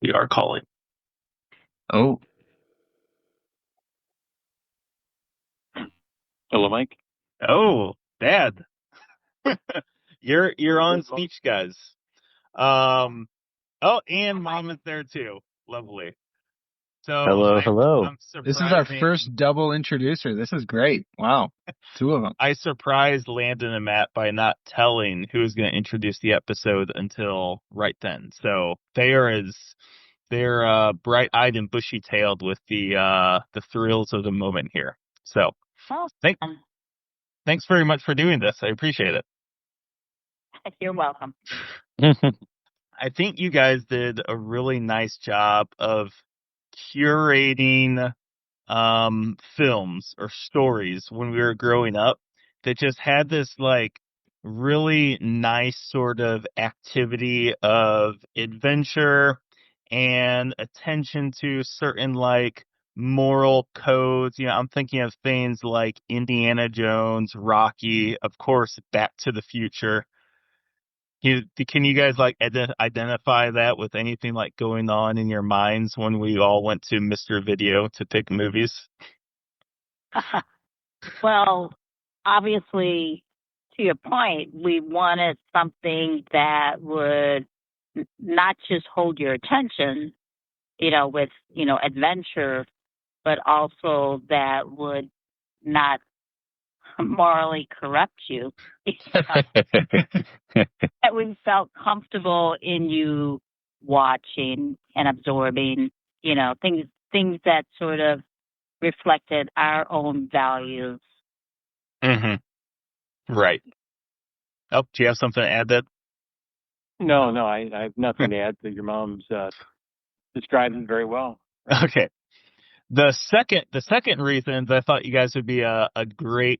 We are calling. Oh. Hello, Mike. Oh, Dad. You're on speech, guys. Oh, and Mom is there too. Lovely. So Hello. I'm This is our surprising- first double introducer. This is great. Wow. Two of them. I surprised Landon and Matt by not telling who was going to introduce the episode until right then. So they're bright-eyed and bushy-tailed with the thrills of the moment here. So thanks very much for doing this. I appreciate it. You're welcome. I think you guys did a really nice job of curating films or stories when we were growing up that just had this like really nice sort of activity of adventure and attention to certain like moral codes. You know, I'm thinking of things like Indiana Jones, Rocky, of course, Back to the Future. Can you guys like identify that with anything like going on in your minds when we all went to Mr. Video to pick movies? Well, obviously, to your point, we wanted something that would not just hold your attention, with, adventure, but also that would not morally corrupt you. That we felt comfortable in you watching and absorbing, things that sort of reflected our own values. Mm-hmm. Right. Oh, do you have something to add, Dad? No, I have nothing to add. Your mom's described it very well. Okay. The second reason that I thought you guys would be a great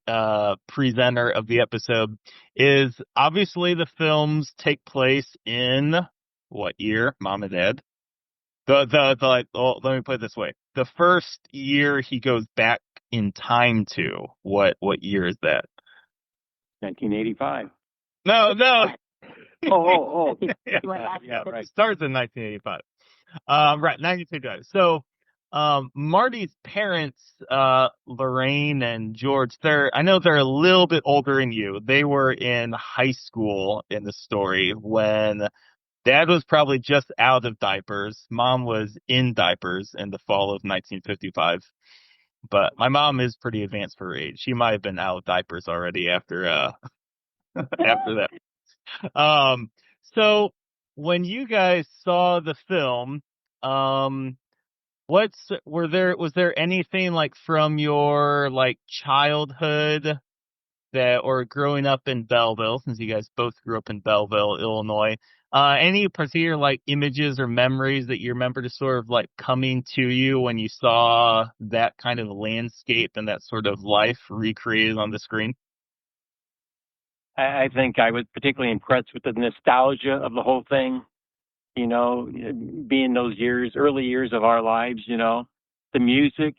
presenter of the episode is obviously the films take place in what year, Mom and Dad? Let me put it this way. The first year he goes back in time to, what year is that? 1985. No. Oh. yeah, right. Starts in 1985. Right, 1985. So, Marty's parents, Lorraine and George, I know they're a little bit older than you. They were in high school in the story when Dad was probably just out of diapers. Mom was in diapers in the fall of 1955. But my mom is pretty advanced for her age. She might have been out of diapers already after after that. So when you guys saw the film, was there anything like from your like childhood or growing up in Belleville, since you guys both grew up in Belleville, Illinois, any particular like images or memories that you remember just sort of like coming to you when you saw that kind of landscape and that sort of life recreated on the screen? I think I was particularly impressed with the nostalgia of the whole thing. Being those early years of our lives, the music,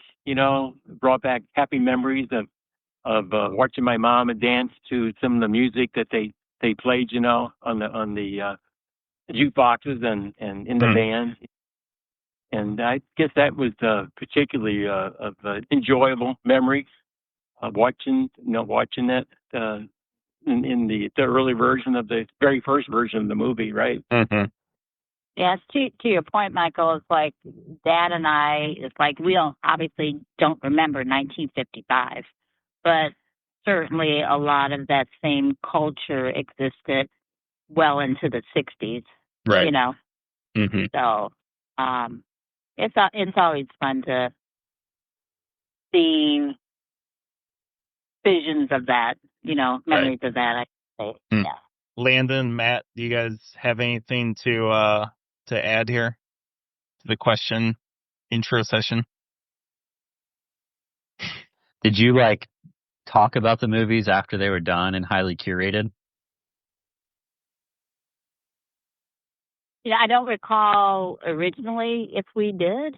brought back happy memories of watching my mom and dance to some of the music that they played, on the jukeboxes and in the band. And I guess that was particularly of enjoyable memories of watching that in the early version of the very first version of the movie, right? Mm-hmm. Yes, to your point, Michael, it's like Dad and I, it's like we obviously don't remember 1955, but certainly a lot of that same culture existed well into the 60s, right? Mm-hmm. So it's always fun to see visions of that, memories of that, I say. Yeah. Landon, Matt, do you guys have anything to add here to the question intro session? Did you like talk about the movies after they were done and highly curated? I don't recall originally if we did.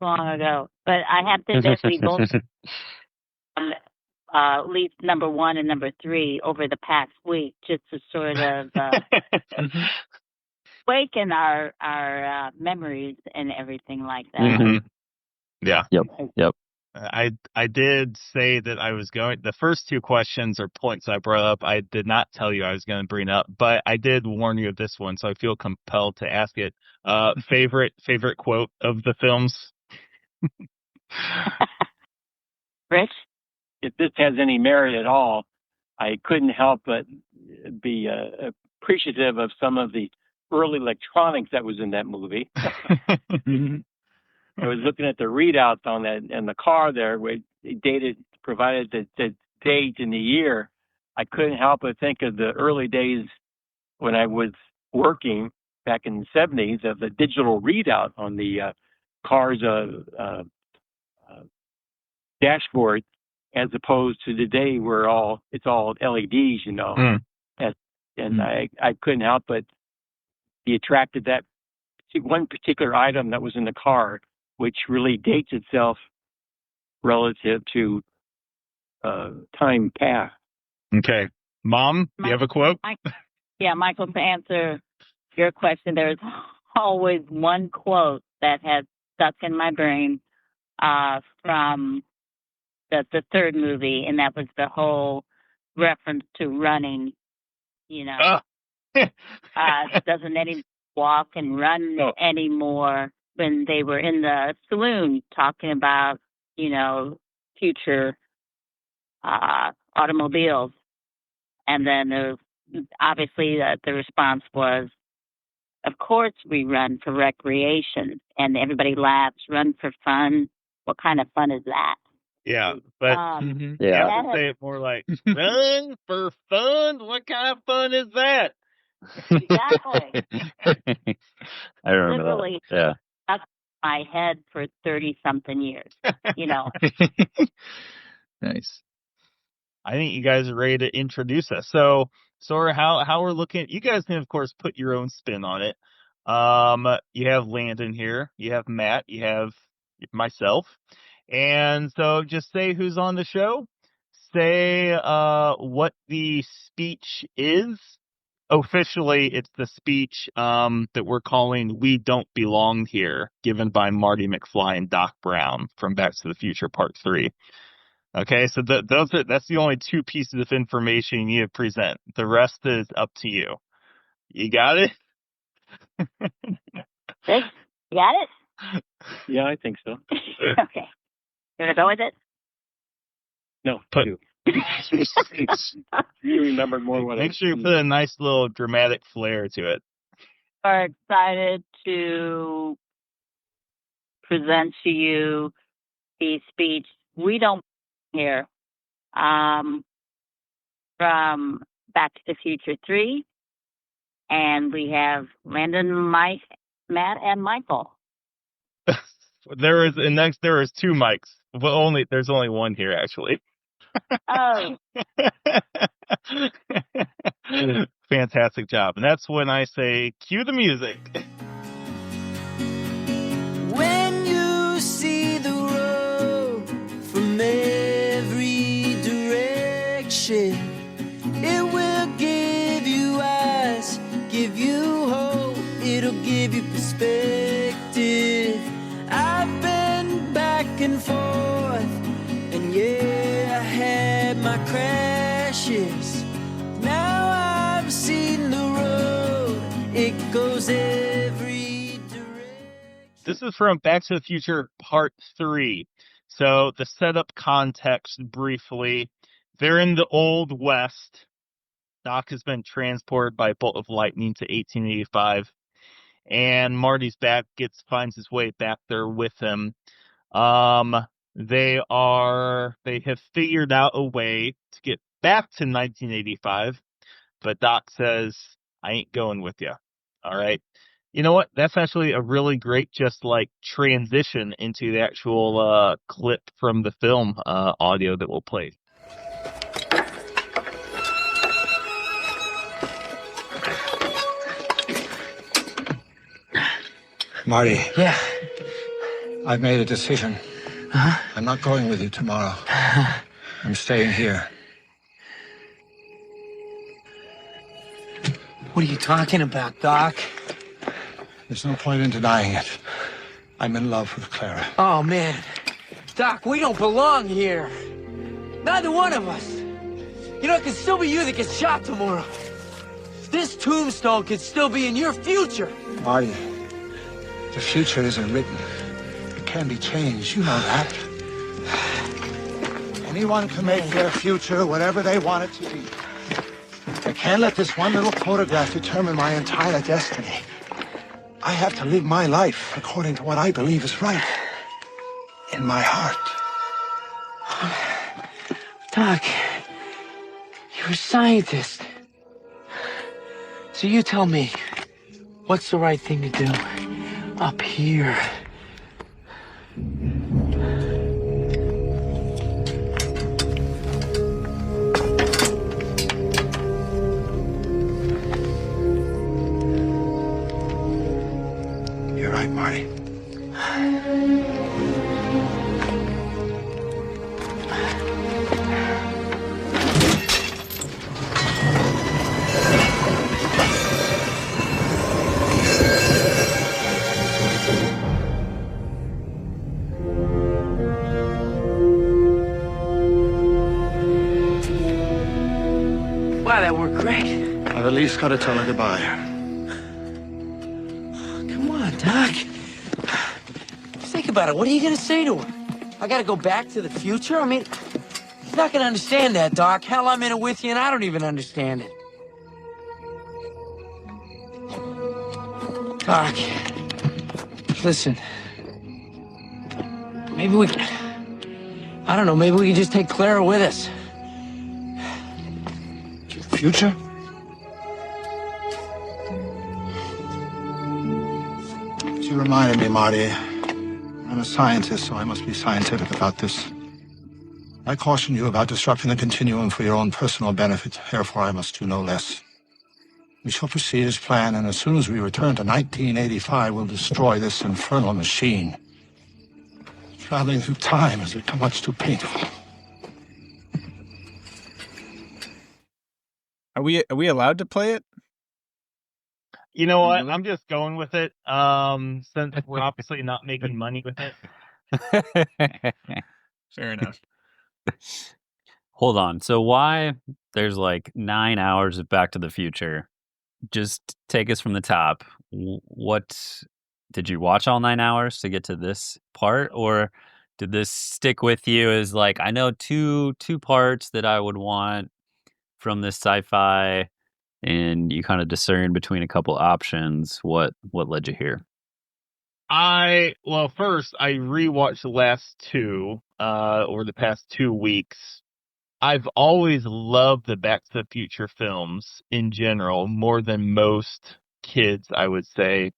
Long ago, but I have to admit we both at least number 1 and number 3 over the past week, just to sort of awaken our memories and everything like that. Mm-hmm. Yeah. Yep. I did say that I was going. The first two questions or points I brought up, I did not tell you I was going to bring up, but I did warn you of this one, so I feel compelled to ask it. Favorite quote of the films? Rich? If this has any merit at all, I couldn't help but be appreciative of some of the early electronics that was in that movie. I was looking at the readouts on that in the car there, where it provided the date and the year. I couldn't help but think of the early days when I was working back in the 70s of the digital readout on the car's dashboard, as opposed to today where it's all LEDs, you know. I couldn't help but be attracted to one particular item that was in the car, which really dates itself relative to time past. Okay. Mom, do you have a quote? Yeah, Michael, to answer your question, there's always one quote that has stuck in my brain from the third movie, and that was the whole reference to running, you know. Doesn't anyone walk and run anymore, when they were in the saloon talking about, you know, future automobiles. And then obviously the response was, of course we run for recreation. And everybody laughs, run for fun. What kind of fun is that? Yeah, but you have to say it more like, run for fun? What kind of fun is that? Exactly. I remember Literally that. Yeah. stuck in my head for 30-something years, you know. Nice. I think you guys are ready to introduce us. So, Sora, how we're looking at, you guys can, of course, put your own spin on it. You have Landon here. You have Matt. You have myself. And so just say who's on the show. Say what the speech is. Officially, it's the speech that we're calling "We Don't Belong Here," given by Marty McFly and Doc Brown from Back to the Future Part 3. Okay, so that's the only two pieces of information you need to present. The rest is up to you. You got it? You got it? Yeah, I think so. Okay. You want to go with it? No, you remember more what Make sure you put a nice little dramatic flair to it. We're excited to present to you the speech "We Don't Here" from Back to the Future 3. And we have Landon, Mike, Matt, and Michael. There is two mics. Well, there's only one here, actually. Oh. Fantastic job. And that's when I say, cue the music. When you see the road from every direction, it will give you eyes, give you hope, it'll give you perspective. I've been back and forth, and yeah, I had my crashes. Now I've seen the road, it goes every direction. This is from Back to the Future Part 3. So the setup context briefly, they're in the Old West. Doc has been transported by a bolt of lightning to 1885. And Marty's finds his way back there with him. They have figured out a way to get back to 1985, but Doc says, I ain't going with you. All right. You know what? That's actually a really great transition into the actual clip from the film audio that we'll play. Marty. Yeah. I've made a decision. Uh-huh. I'm not going with you tomorrow. I'm staying here. What are you talking about, Doc? There's no point in denying it. I'm in love with Clara. Oh, man. Doc, we don't belong here. Neither one of us. You know, it could still be you that gets shot tomorrow. This tombstone could still be in your future. Marty, the future isn't written. It can be changed. You know that. Anyone can make their future whatever they want it to be. I can't let this one little photograph determine my entire destiny. I have to live my life according to what I believe is right. In my heart. Doc, you're a scientist. So you tell me, what's the right thing to do up here? You're right, Marty. Wow, that worked great. I've at least got to tell her goodbye. Come on, Doc. Think about it. What are you gonna say to her? I gotta go back to the future? I mean, she's not gonna understand that, Doc. Hell, I'm in it with you and I don't even understand it. Doc, listen. Maybe we can... I don't know, maybe we can just take Clara with us. Future? You reminded me, Marty. I'm a scientist, so I must be scientific about this. I caution you about disrupting the continuum for your own personal benefit. Therefore, I must do no less. We shall proceed as planned, and as soon as we return to 1985, we'll destroy this infernal machine. Traveling through time has become much too painful. Are we allowed to play it? You know what? Really? I'm just going with it. Since we're obviously not making money with it. Fair enough. Hold on. So why there's like 9 hours of Back to the Future? Just take us from the top. What did you watch all 9 hours to get to this part, or did this stick with you as like, I know two parts that I would want from this sci-fi, and you kind of discern between a couple options? What led you here? First I rewatched the last two over the past 2 weeks. I've always loved the Back to the Future films in general, more than most kids, I would say.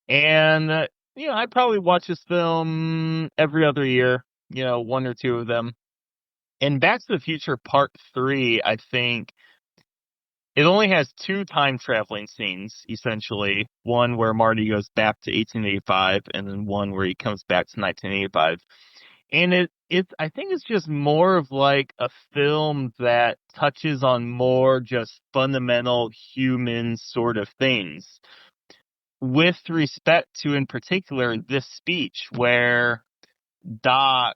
And I probably watch this film every other year, one or two of them. And Back to the Future Part 3, I think it only has 2 time traveling scenes, essentially. One where Marty goes back to 1885, and then one where he comes back to 1985. And I think it's just more of like a film that touches on more just fundamental human sort of things. With respect to, in particular, this speech where Doc,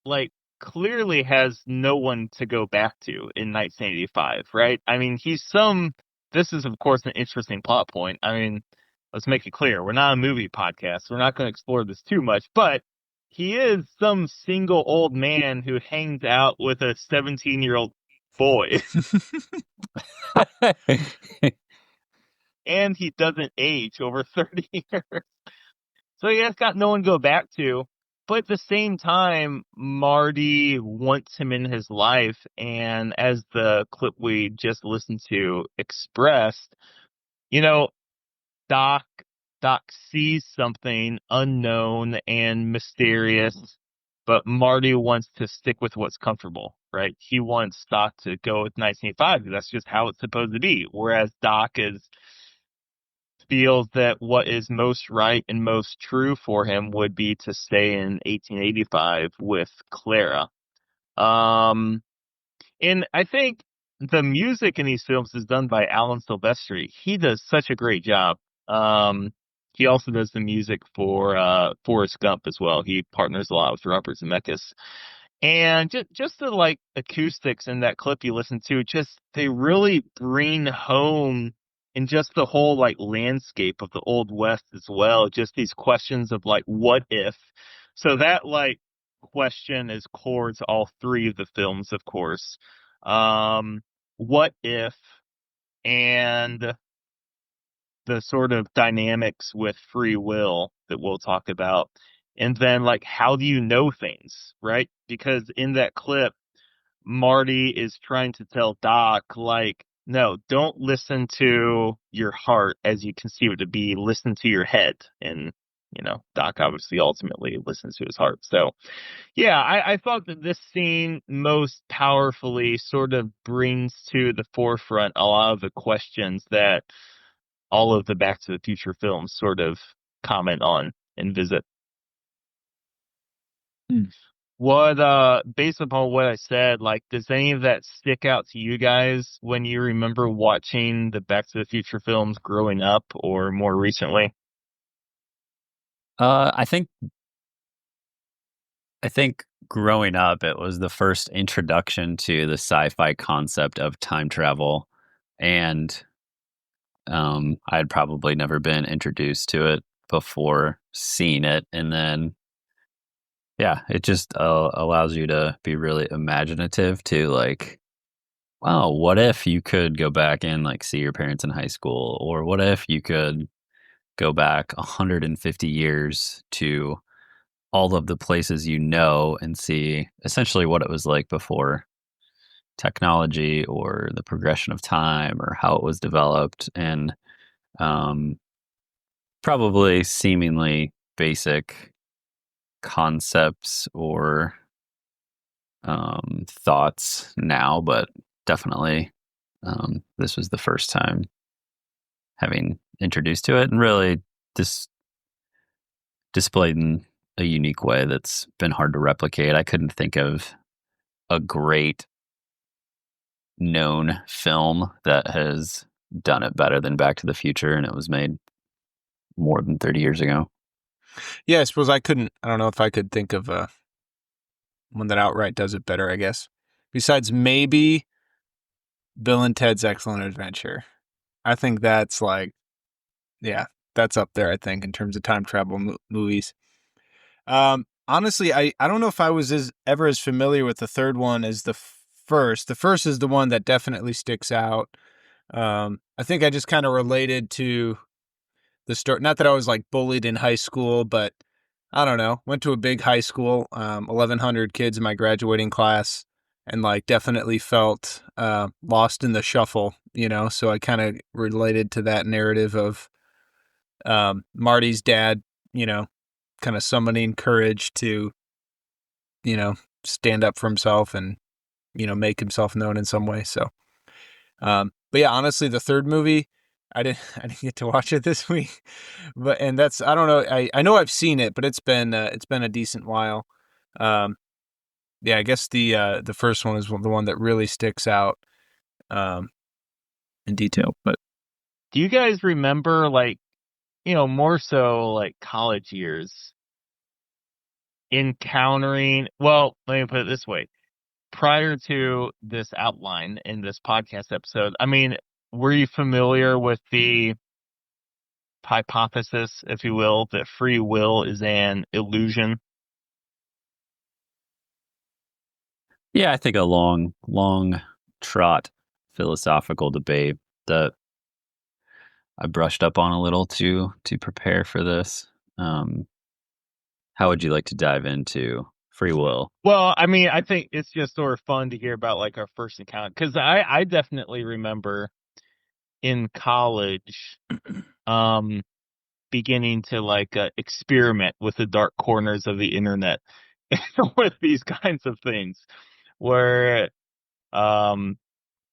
like, clearly has no one to go back to in 1985, right? I mean, this is, of course, an interesting plot point. I mean, let's make it clear. We're not a movie podcast. We're not going to explore this too much, but he is some single old man who hangs out with a 17-year-old boy. And he doesn't age over 30 years. So he has got no one to go back to. But at the same time, Marty wants him in his life. And as the clip we just listened to expressed, Doc sees something unknown and mysterious, but Marty wants to stick with what's comfortable, right? He wants Doc to go with 1985 because that's just how it's supposed to be. Whereas Doc feels that what is most right and most true for him would be to stay in 1885 with Clara. And I think the music in these films is done by Alan Silvestri. He does such a great job. He also does the music for Forrest Gump as well. He partners a lot with Robert Zemeckis. And just the like acoustics in that clip you listen to, just they really bring home in just the whole like landscape of the Old West as well. Just these questions of like, what if? So that like question is core to all three of the films, of course. What if, and the sort of dynamics with free will that we'll talk about. And then, like, how do you know things, right? Because in that clip, Marty is trying to tell Doc, like, no, don't listen to your heart as you conceive it to be, listen to your head. And, Doc obviously ultimately listens to his heart. So, yeah, I thought that this scene most powerfully sort of brings to the forefront a lot of the questions that all of the Back to the Future films sort of comment on and visit. What, based upon what I said, like, does any of that stick out to you guys when you remember watching the Back to the Future films growing up or more recently? I think growing up, it was the first introduction to the sci-fi concept of time travel, and I had probably never been introduced to it before seeing it, and then yeah, it just allows you to be really imaginative to like, wow, what if you could go back and like see your parents in high school, or what if you could go back 150 years to all of the places and see essentially what it was like before technology or the progression of time or how it was developed, and um, probably seemingly basic concepts or thoughts now, but definitely this was the first time having introduced to it and really displayed in a unique way that's been hard to replicate. I couldn't think of a great known film that has done it better than Back to the Future, and it was made more than 30 years ago. Yeah, I suppose I don't know if I could think of one that outright does it better, I guess. Besides maybe Bill and Ted's Excellent Adventure. I think that's like, yeah, that's up there, I think, in terms of time travel movies. Honestly, I don't know if I was ever as familiar with the third one as the first. The first is the one that definitely sticks out. I think I just kind of related to the story. Not that I was like bullied in high school, but I don't know. Went to a big high school, 1,100 kids in my graduating class, and like definitely felt lost in the shuffle, So I kind of related to that narrative of Marty's dad, kind of summoning courage to, stand up for himself and, make himself known in some way. So, but yeah, honestly, the third movie, I didn't get to watch it this week, and that's, I don't know. I know I've seen it, but it's been a decent while. Yeah, I guess the first one is the one that really sticks out, in detail. But Do you guys remember, like, more so like college years, encountering, well, let me put it this way. Prior to this outline in this podcast episode, I mean, were you familiar with the hypothesis, if you will, that free will is an illusion? Yeah, I think a long trot philosophical debate that I brushed up on a little to prepare for this. How would you like to dive into free will? Well, I mean, I think it's just sort of fun to hear about like our first encounter, because I definitely remember in college, beginning to like experiment with the dark corners of the internet with these kinds of things, where um,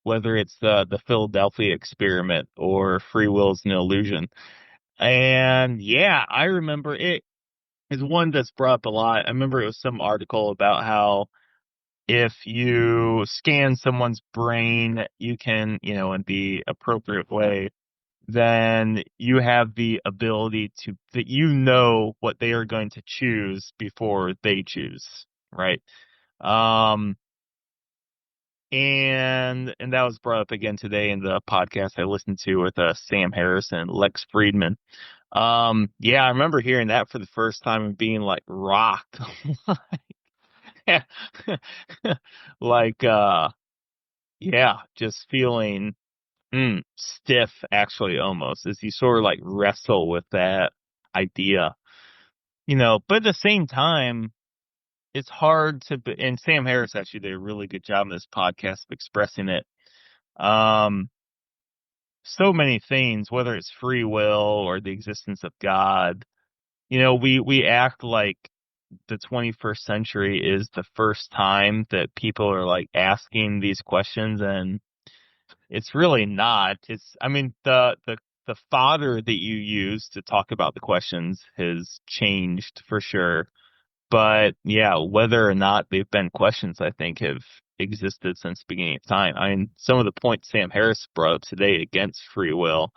whether it's the Philadelphia experiment or free will is an illusion. And yeah, I remember it is one that's brought up a lot. I remember it was some article about how if you scan someone's brain, you can, in the appropriate way, then you have the ability that you know what they are going to choose before they choose, right? Um, and that was brought up again today in the podcast I listened to with Sam Harris and Lex Friedman. Yeah, I remember hearing that for the first time and being like rocked. Like, yeah, just feeling stiff actually almost as you sort of like wrestle with that idea, but at the same time, it's hard and Sam Harris actually did a really good job in this podcast of expressing it. So many things, whether it's free will or the existence of God, we act like the 21st century is the first time that people are like asking these questions, and it's really not. I mean, the fodder that you use to talk about the questions has changed for sure. But yeah, whether or not they've been questions, I think have existed since the beginning of time. I mean, some of the points Sam Harris brought up today against free will,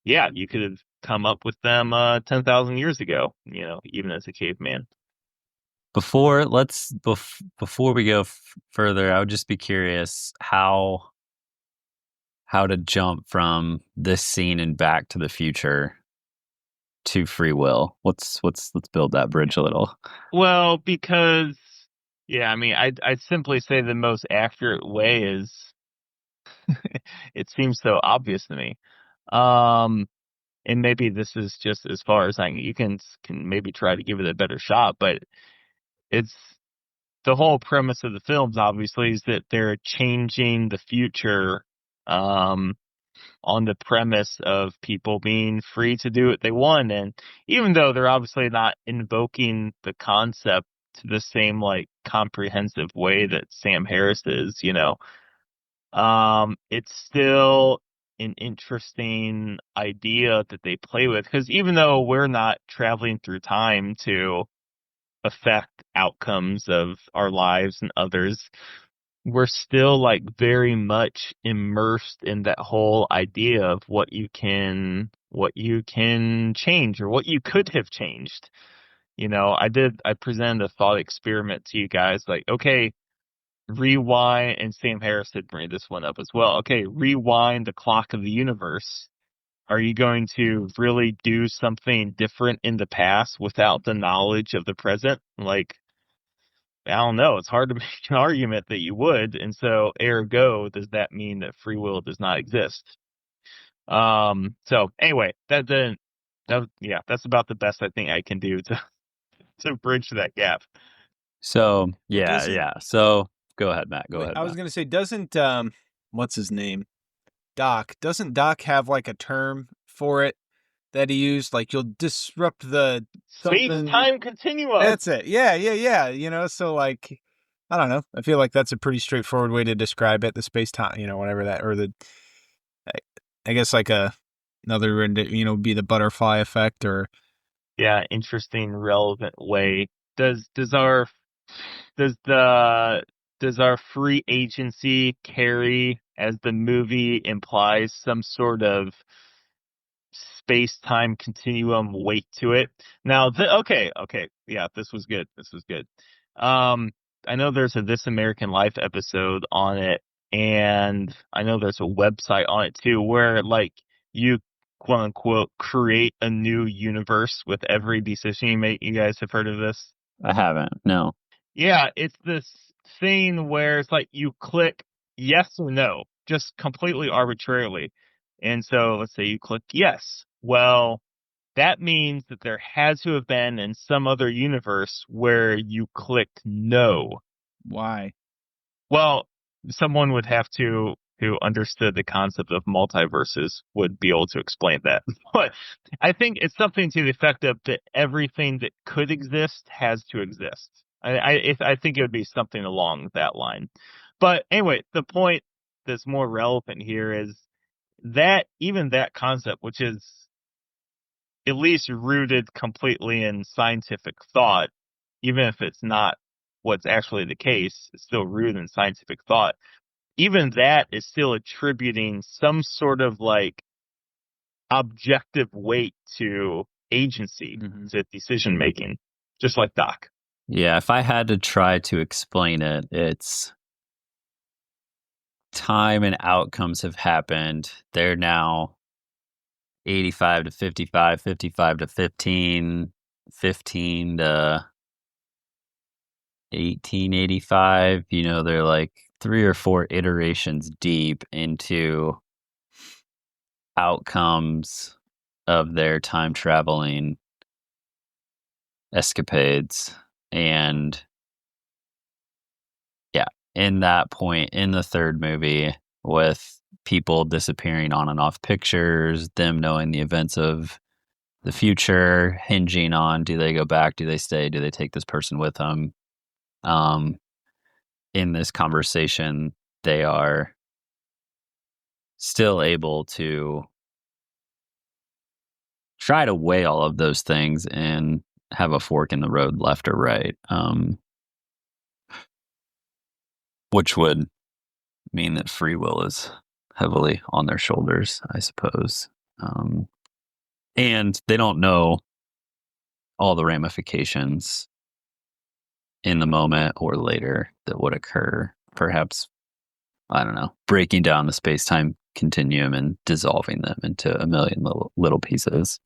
yeah, you could have come up with them 10,000 years ago, even as a caveman. Before we go further, I would just be curious how to jump from this scene in Back to the Future to free will. Let's build that bridge a little. Well, because yeah, I mean, I'd simply say the most accurate way is it seems so obvious to me. And maybe this is just as far as you can maybe try to give it a better shot, but it's the whole premise of the films obviously is that they're changing the future on the premise of people being free to do what they want. And even though they're obviously not invoking the concept to the same like comprehensive way that Sam Harris is, it's still an interesting idea that they play with, because even though we're not traveling through time to affect outcomes of our lives and others, we're still like very much immersed in that whole idea of what you can change or what you could have changed. I presented a thought experiment to you guys, like, okay, rewind, and Sam Harris did bring this one up as well. Okay, rewind the clock of the universe. Are you going to really do something different in the past without the knowledge of the present? Like, I don't know. It's hard to make an argument that you would. And so, ergo, does that mean that free will does not exist? So anyway, yeah, that's about the best I think I can do to bridge that gap. So, yeah. So, go ahead, Matt. Go ahead. I was going to say, doesn't, what's his name? Doesn't Doc have like a term for it that he used? Like, you'll disrupt the space-time continuum. That's it. Yeah. So like, I don't know. I feel like that's a pretty straightforward way to describe it. The space-time, whatever that, or I guess like another, be the butterfly effect, or. Yeah, interesting, relevant way. Does our free agency carry, as the movie implies, some sort of space-time continuum weight to it? Now, okay, yeah, this was good. I know there's a This American Life episode on it, and I know there's a website on it too, where like you quote unquote create a new universe with every decision you make. You guys have heard of this? I haven't. No. Yeah, it's this thing where it's like you click yes or no, just completely arbitrarily. And so let's say you click yes. Well, that means that there has to have been in some other universe where you clicked no. Why? Well, someone would have to, who understood the concept of multiverses, would be able to explain that. But I think it's something to the effect of that everything that could exist has to exist. I think it would be something along that line. But anyway, the point that's more relevant here is that even that concept, which is at least rooted completely in scientific thought, even if it's not what's actually the case, it's still rooted in scientific thought. Even that is still attributing some sort of like objective weight to agency, to decision making, just like Doc. Yeah, if I had to try to explain it, it's time and outcomes have happened. They're now 85 to 55, 55 to 15, 15 to 1885. You know, they're like 3 or 4 iterations deep into outcomes of their time traveling escapades. And yeah, in that point in the third movie, with people disappearing on and off pictures, them knowing the events of the future, hinging on, do they go back, do they stay, do they take this person with them? In this conversation, they are still able to try to weigh all of those things and have a fork in the road, left or right, which would mean that free will is heavily on their shoulders, I suppose. And they don't know all the ramifications in the moment or later that would occur. Perhaps, I don't know, breaking down the space-time continuum and dissolving them into a million little pieces.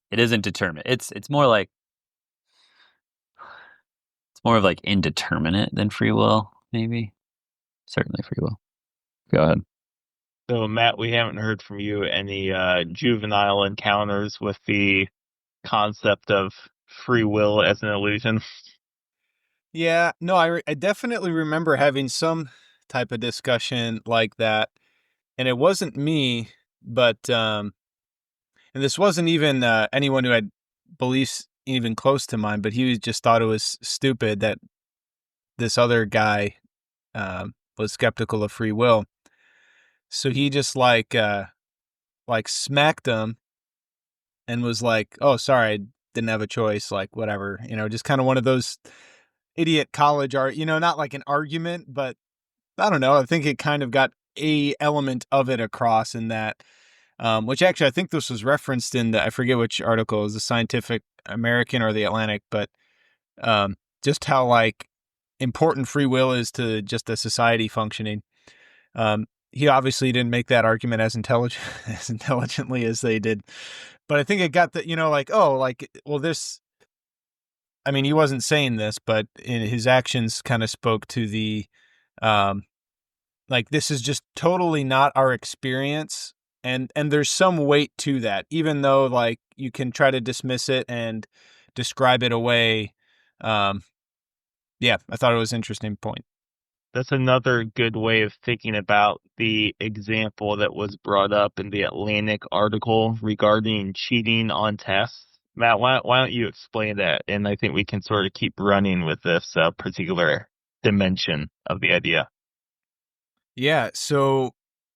It isn't determinate. It's more like indeterminate than free will, maybe. Certainly free will. Go ahead. So, Matt, we haven't heard from you any juvenile encounters with the concept of free will as an illusion. Yeah, no, I definitely remember having some type of discussion like that, and it wasn't me, but and this wasn't even anyone who had beliefs even close to mine, but he just thought it was stupid that this other guy was skeptical of free will. So he just like smacked him and was like, "Oh, sorry, I didn't have a choice," like whatever, just kind of one of those idiot college art, not like an argument, but I don't know. I think it kind of got a element of it across in that, which actually I think this was referenced in I forget which article, it was the Scientific American or the Atlantic, but just how like important free will is to just a society functioning. He obviously didn't make that argument as intelligently as they did, but I think it got the, this, I mean, he wasn't saying this, but in his actions kind of spoke to the, this is just totally not our experience. And there's some weight to that, even though like you can try to dismiss it and describe it away. Yeah, I thought it was an interesting point. That's another good way of thinking about the example that was brought up in the Atlantic article regarding cheating on tests. Matt, why don't you explain that? And I think we can sort of keep running with this particular dimension of the idea. Yeah, so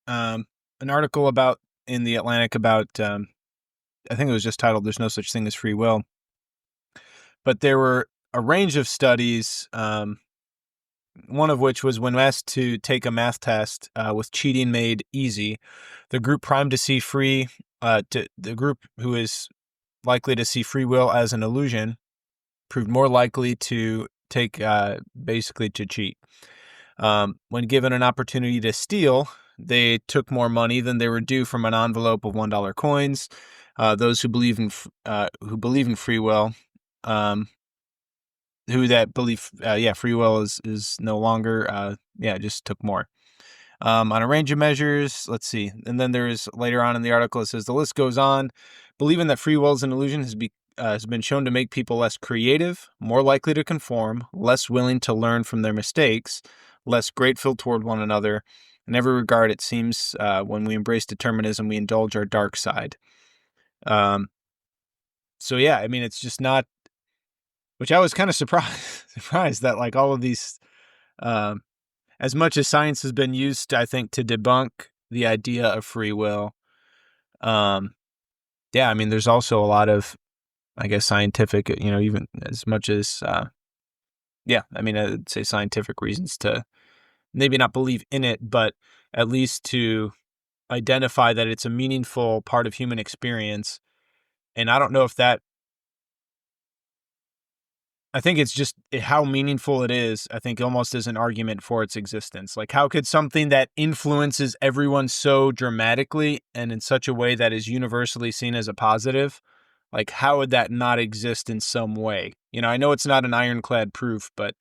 an article in the Atlantic about, I think it was just titled "There's No Such Thing as Free Will," but there were a range of studies. One of which was when asked to take a math test with cheating made easy, the group primed to see the group who is likely to see free will as an illusion proved more likely to take basically to cheat. When given an opportunity to steal, they took more money than they were due from an envelope of $1 coins. Those who believe in free will. Who that believe, free will is no longer, just took more. On a range of measures, let's see. And then there's later on in the article, it says the list goes on. Believing that free will is an illusion has been shown to make people less creative, more likely to conform, less willing to learn from their mistakes, less grateful toward one another. In every regard, it seems when we embrace determinism, we indulge our dark side. So yeah, I mean, it's just not, which I was kind of surprised that like all of these, as much as science has been used, I think, to debunk the idea of free will. I mean, there's also a lot of, I guess, scientific, even as much as, I mean, I'd say scientific reasons to maybe not believe in it, but at least to identify that it's a meaningful part of human experience. And I don't know if that, I think it's just how meaningful it is, I think almost is an argument for its existence. Like, how could something that influences everyone so dramatically and in such a way that is universally seen as a positive, like, how would that not exist in some way? You know, I know it's not an ironclad proof, but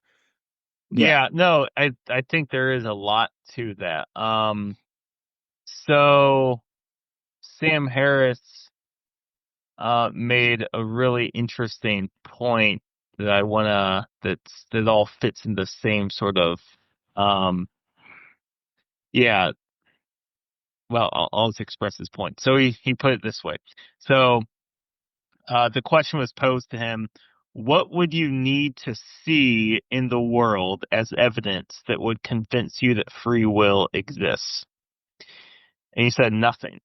Yeah, no, I think there is a lot to that. So Sam Harris made a really interesting point that I wanna that all fits in the same sort of yeah. Well, I'll just express his point. So he put it this way. So the question was posed to him: what would you need to see in the world as evidence that would convince you that free will exists? And he said nothing.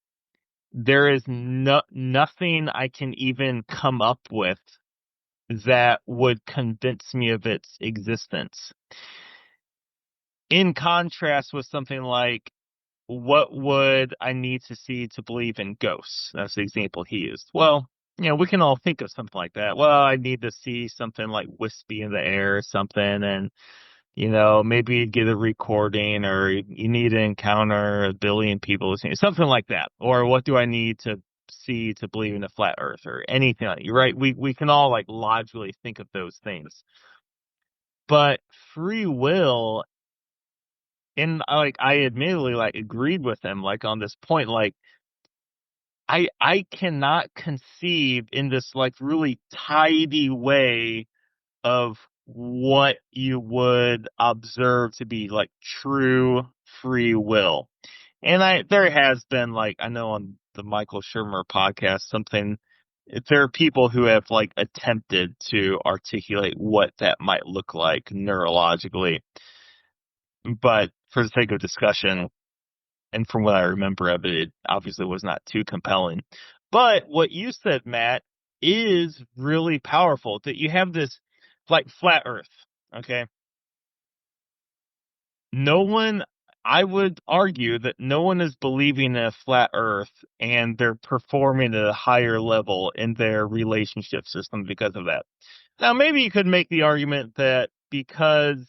There is nothing I can even come up with that would convince me of its existence. In contrast with something like, what would I need to see to believe in ghosts? That's the example he used. Well, we can all think of something like that. Well, I need to see something like wispy in the air or something, and maybe you get a recording, or you need to encounter a billion people, something like that. Or what do I need to see to believe in a flat earth, or anything like that? You're right. We can all like logically think of those things. But free will, and I admittedly agreed with him on this point, I cannot conceive in this really tidy way of what you would observe to be true free will. And there has been I know on the Michael Shermer podcast there are people who have attempted to articulate what that might look like neurologically, but for the sake of discussion, and from what I remember of it, it obviously was not too compelling. But what you said, Matt, is really powerful, that you have this flat earth, okay? I would argue that no one is believing in a flat earth, and they're performing at a higher level in their relationship system because of that. Now, maybe you could make the argument that because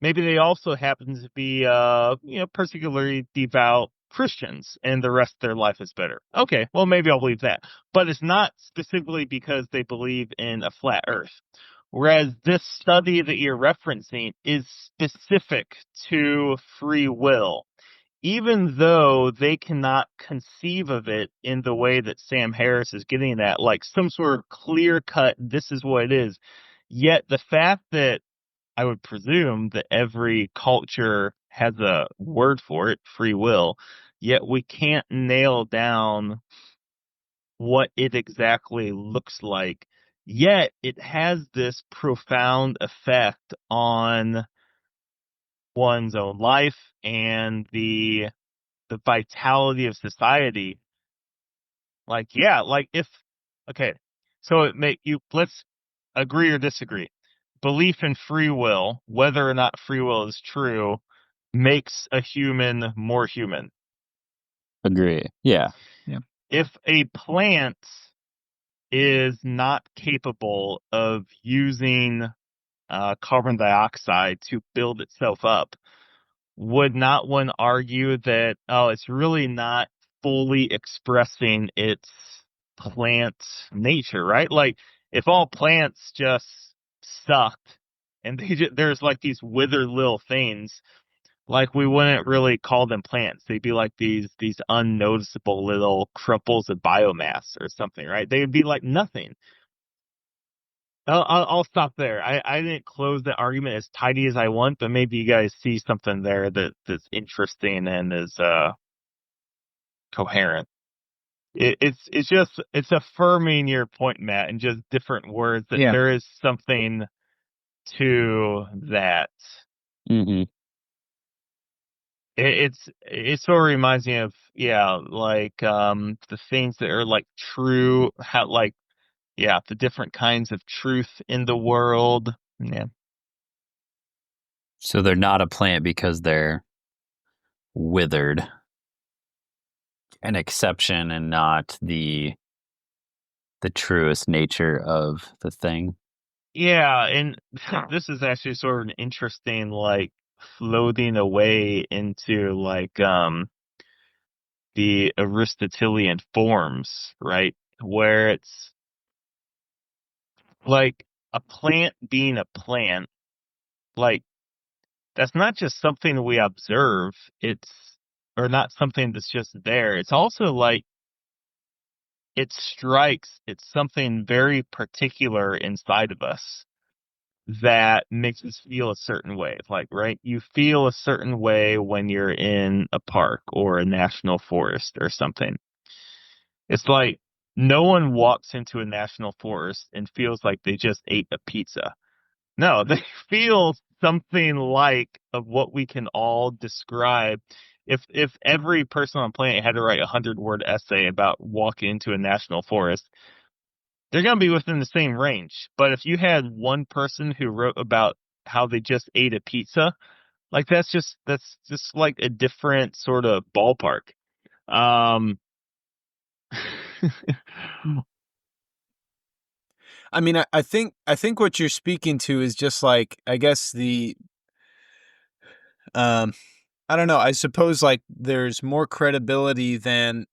maybe they also happen to be, particularly devout Christians, and the rest of their life is better. Okay, well, maybe I'll believe that. But it's not specifically because they believe in a flat earth. Whereas this study that you're referencing is specific to free will, even though they cannot conceive of it in the way that Sam Harris is getting at, like some sort of clear cut, this is what it is. Yet the fact that I would presume that every culture has a word for it, free will, yet we can't nail down what it exactly looks like. Yet it has this profound effect on one's own life and the vitality of society. Okay, so let's agree or disagree. Belief in free will, whether or not free will is true, makes a human more human. Agree. Yeah. If a plant is not capable of using carbon dioxide to build itself up, would not one argue that, it's really not fully expressing its plant nature, right? Like, if all plants just sucked and there's these withered little things, we wouldn't really call them plants. They'd be like these unnoticeable little crumples of biomass or something, right? They would be like nothing. I'll stop there. I didn't close the argument as tidy as I want, but maybe you guys see something there that's interesting and is coherent. It's affirming your point, Matt, in just different words, that there is something to that. Mm-hmm. It sort of reminds me of the things that are true, how the different kinds of truth in the world. Yeah. So they're not a plant because they're withered. an exception and not the truest nature of the thing. Yeah, and this is actually sort of an interesting, like, floating away into, like, the Aristotelian forms, right? Where it's like a plant being a plant, like, that's not just something we observe, or not something that's just there. It's also like it's something very particular inside of us that makes us feel a certain way. Like, right, you feel a certain way when you're in a park or a national forest or something. It's like no one walks into a national forest and feels like they just ate a pizza. No, they feel something like of what we can all describe. If every person on the planet had to write a 100-word essay about walking into a national forest, they're going to be within the same range. But if you had one person who wrote about how they just ate a pizza, like that's just like a different sort of ballpark. Um, I mean, I think what you're speaking to is just like, I guess um I don't know. I suppose like there's more credibility than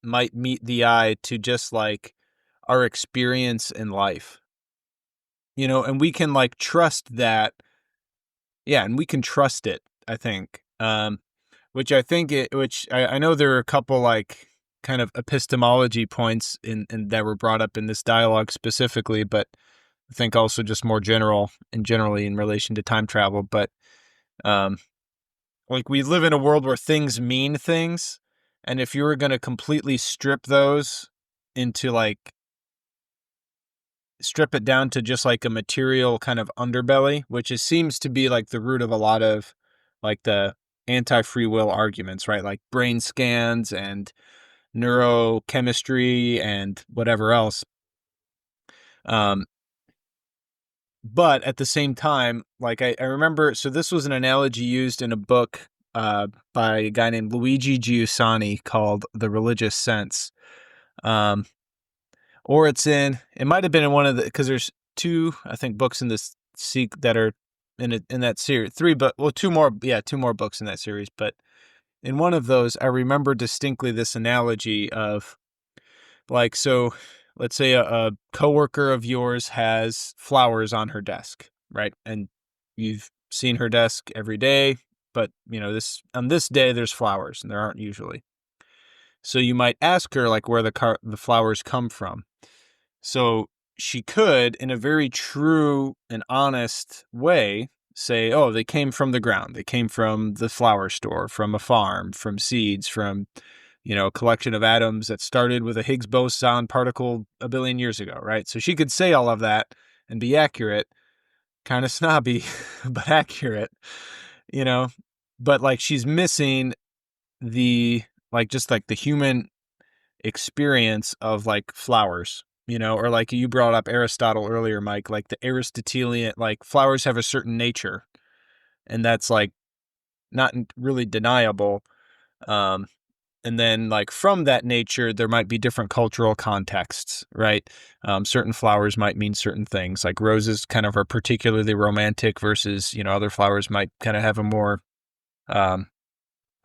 might meet the eye to just like our experience in life. And we can like trust that. Yeah, and we can trust it, I think. Which I think which I know there are a couple like kind of epistemology points in that were brought up in this dialogue specifically, but I think also just more generally in relation to time travel. But um like we live in a world where things mean things, and if you were going to completely into like strip it down to just like a material kind of underbelly, which seems to be like the root of a lot of like the anti-free will arguments, right? Like brain scans and neurochemistry and whatever else. Um, but at the same time, like I remember, so this was an analogy used in a book by a guy named Luigi Giussani called The Religious Sense. Um, or it might have been in one of the, because there's two, I think, books in this that are in that series, two more books in that series. But in one of those, I remember distinctly this analogy of like, so let's say a coworker of yours has flowers on her desk, right? And you've seen her desk every day, but on this day there's flowers and there aren't usually. So you might ask her like where the flowers come from. So she could, in a very true and honest way, say, oh, they came from the ground. They came from the flower store, from a farm, from seeds, from, a collection of atoms that started with a Higgs boson particle a billion years ago, right? So she could say all of that and be accurate, kind of snobby, but accurate, you know? But like she's missing just like the human experience of like flowers, or like you brought up Aristotle earlier, Mike, like the Aristotelian, like flowers have a certain nature, and that's like not really deniable. And then like from that nature, there might be different cultural contexts, right? Certain flowers might mean certain things, like roses kind of are particularly romantic versus, other flowers might kind of have a more, I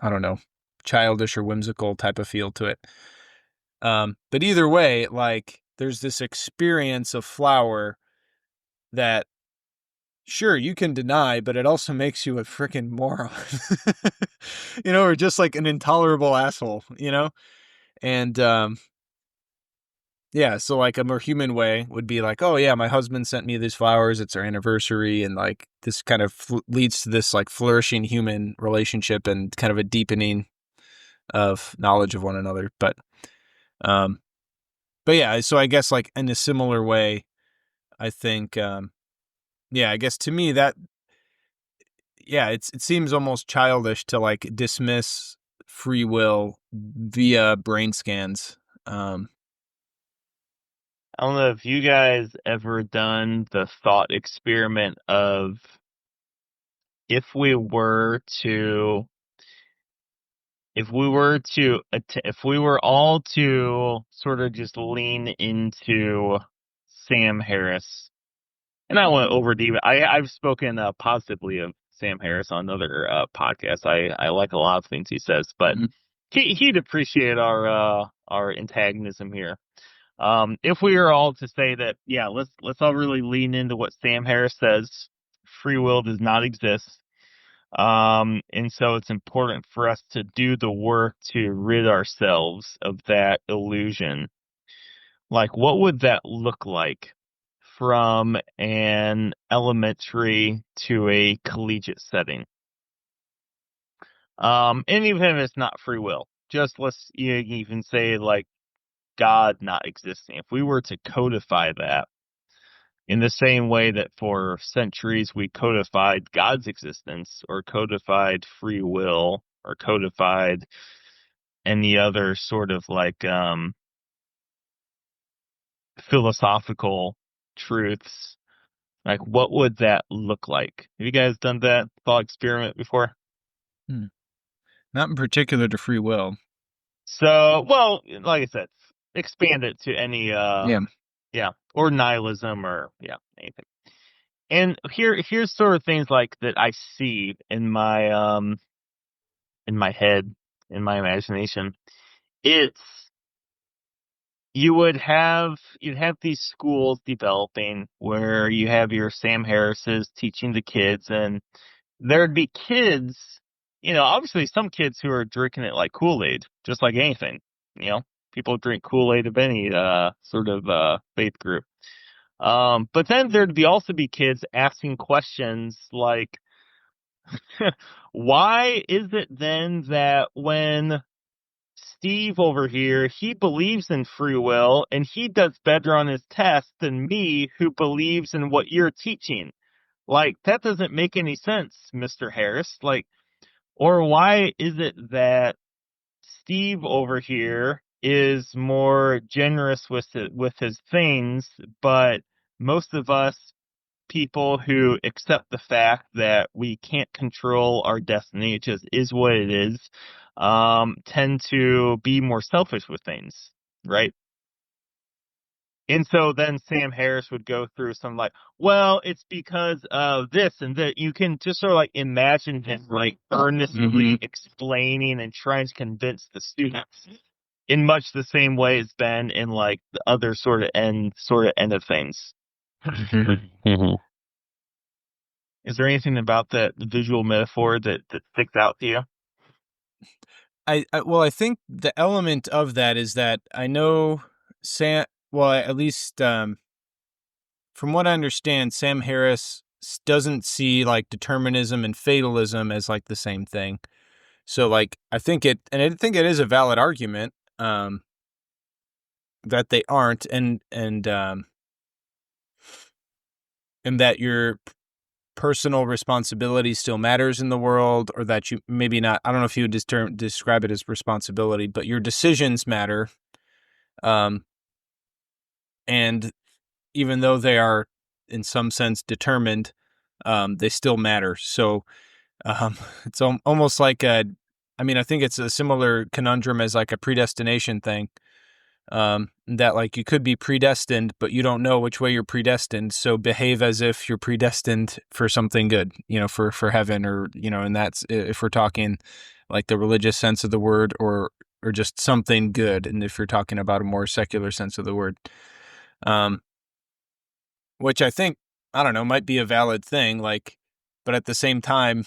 don't know, childish or whimsical type of feel to it. But either way, like there's this experience of flower that sure you can deny, but it also makes you a freaking moron, or just like an intolerable asshole, And yeah, so like a more human way would be like, oh yeah, my husband sent me these flowers. It's our anniversary, and like this kind of leads to this like flourishing human relationship and kind of a deepening of knowledge of one another. Um, But yeah, so I guess like in a similar way, I think, yeah, I guess to me that, yeah, it seems almost childish to like dismiss free will via brain scans. I don't know if you guys ever done the thought experiment of if we were to if we were all to sort of just lean into Sam Harris, and I won't overdo it. I've spoken positively of Sam Harris on other podcasts. I like a lot of things he says, but he'd appreciate our antagonism here. If we are all to say that, yeah, let's all really lean into what Sam Harris says. Free will does not exist. And so it's important for us to do the work to rid ourselves of that illusion. Like, what would that look like from an elementary to a collegiate setting? And even if it's not free will, just you even say like God not existing. If we were to codify that in the same way that for centuries we codified God's existence or codified free will or codified any other sort of like philosophical truths, like what would that look like? Have you guys done that thought experiment before? Not in particular to free will. So, well, like I said, expand it to any Yeah, or nihilism or anything. And here's sort of things like that I see in my head, in my imagination. It's you'd have these schools developing where you have your Sam Harrises teaching the kids, and there'd be kids, obviously some kids who are drinking it like Kool-Aid, just like anything, people drink Kool-Aid of any sort of faith group. But then there'd also be kids asking questions like, why is it then that when Steve over here, he believes in free will and he does better on his test than me, who believes in what you're teaching? Like, that doesn't make any sense, Mr. Harris. Like, or why is it that Steve over here is more generous with his things, but most of us people who accept the fact that we can't control our destiny, it just is what it is, tend to be more selfish with things, right? And so then Sam Harris would go through some like, well, it's because of this and that. You can just sort of like imagine him like earnestly explaining and trying to convince the students in much the same way it's been in like the other sort of end of things. Is there anything about that visual metaphor that sticks out to you? I think the element of that is that I know at least from what I understand, Sam Harris doesn't see like determinism and fatalism as like the same thing. So like I think it is a valid argument that they aren't, and that your personal responsibility still matters in the world, or that you maybe not. I don't know if you would describe it as responsibility, but your decisions matter. And even though they are in some sense determined, they still matter. So it's almost like I think it's a similar conundrum as like a predestination thing. That like you could be predestined, but you don't know which way you're predestined. So behave as if you're predestined for something good, for heaven, or, and that's if we're talking like the religious sense of the word, or just something good. And if you're talking about a more secular sense of the word, which I think, I don't know, might be a valid thing, like, but at the same time,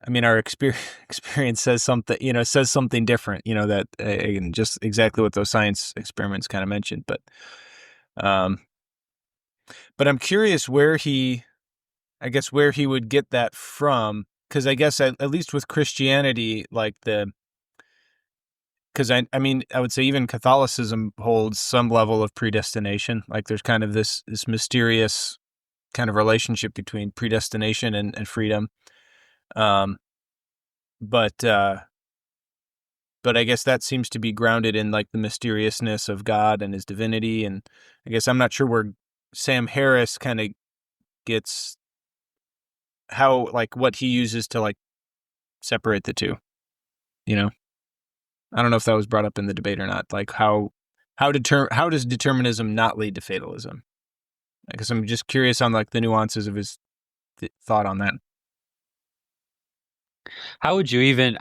I mean, our experience says something different, that just exactly what those science experiments kind of mentioned. But I'm curious where he would get that from, because I guess at least with Christianity, like because I would say even Catholicism holds some level of predestination. Like there's kind of this mysterious kind of relationship between predestination and freedom. But I guess that seems to be grounded in like the mysteriousness of God and his divinity. And I guess I'm not sure where Sam Harris kind of gets what he uses to like separate the two, I don't know if that was brought up in the debate or not. Like how does determinism not lead to fatalism? I guess I'm just curious on like the nuances of his thought on that. How would you even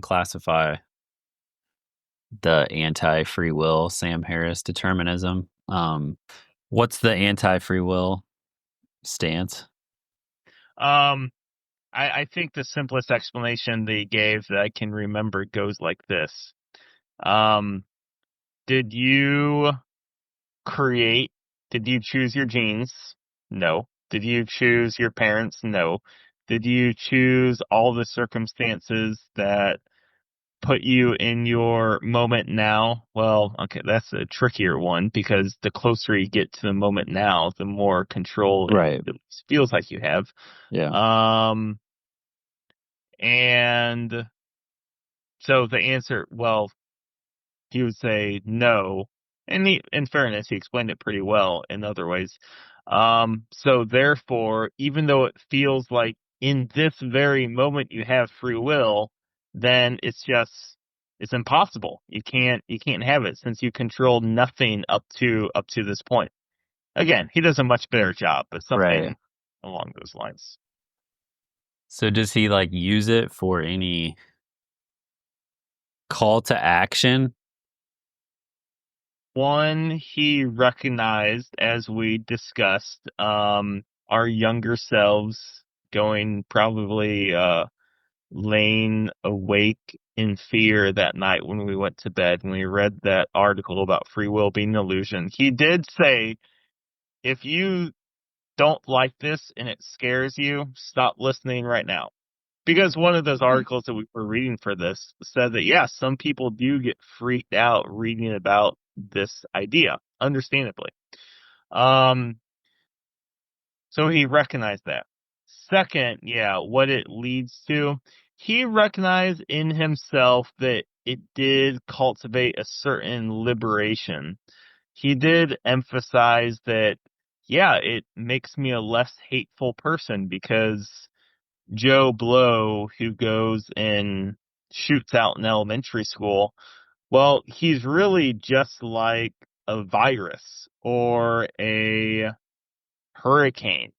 classify the anti-free will Sam Harris determinism? What's the anti-free will stance? I think the simplest explanation they gave that I can remember goes like this. Did you choose your genes? No. Did you choose your parents? No. Did you choose all the circumstances that put you in your moment now? Well, okay, that's a trickier one because the closer you get to the moment now, the more control Right. it feels like you have. Yeah. And so the answer, well, he would say no. And in fairness, he explained it pretty well in other ways. So therefore, even though it feels like in this very moment you have free will, then it's impossible. You can't have it since you control nothing up to this point. Again, he does a much better job, but something along those lines. So does he like use it for any call to action? One, he recognized, as we discussed, our younger selves going probably laying awake in fear that night when we went to bed and we read that article about free will being an illusion. He did say, if you don't like this and it scares you, stop listening right now. Because one of those articles that we were reading for this said that, yeah, some people do get freaked out reading about this idea, understandably. So he recognized that. Second, what it leads to, he recognized in himself that it did cultivate a certain liberation. He did emphasize that, it makes me a less hateful person because Joe Blow, who goes and shoots out in elementary school, well, he's really just like a virus or a hurricane.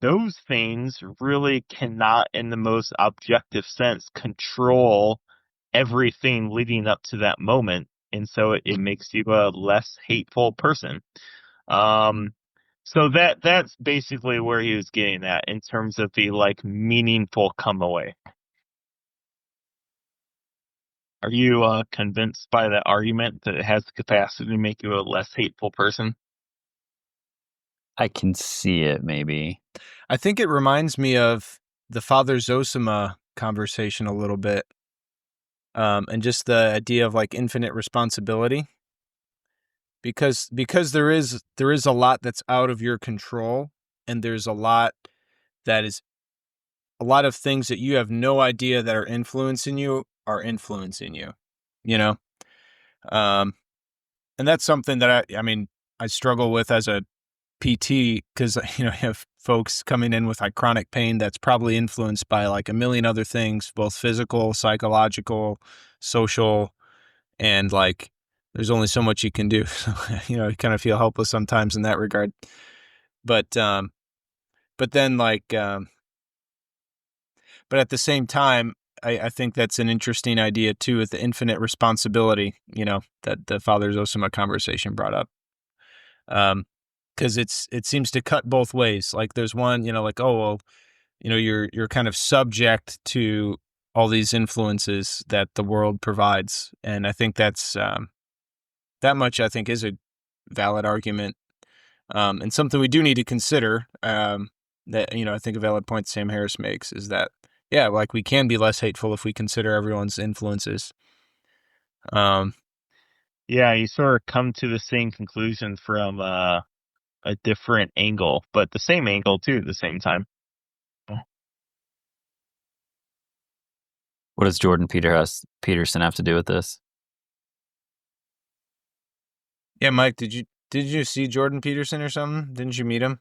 Those things really cannot, in the most objective sense, control everything leading up to that moment. And so it makes you a less hateful person. So that's basically where he was getting at in terms of the like meaningful come away. Are you convinced by that argument that it has the capacity to make you a less hateful person? I can see it, maybe. I think it reminds me of the Father Zosima conversation a little bit, and just the idea of like infinite responsibility. Because there is a lot that's out of your control, and there's a lot of things that you have no idea that are influencing you, you know? And that's something that I struggle with as a PT because, you have folks coming in with like chronic pain that's probably influenced by like a million other things, both physical, psychological, social, and like there's only so much you can do. So, you kind of feel helpless sometimes in that regard. But then but at the same time, I think that's an interesting idea too, with the infinite responsibility, that the Father Zosima conversation brought up. Because it seems to cut both ways. Like there's one, like, oh, well, you're kind of subject to all these influences that the world provides. And I think that's, that much I think is a valid argument. And something we do need to consider, that, I think a valid point Sam Harris makes is that, like we can be less hateful if we consider everyone's influences. You sort of come to the same conclusion from a different angle, but the same angle too at the same time. What does Jordan Peterson have to do with this? Yeah, Mike, did you see Jordan Peterson or something? Didn't you meet him?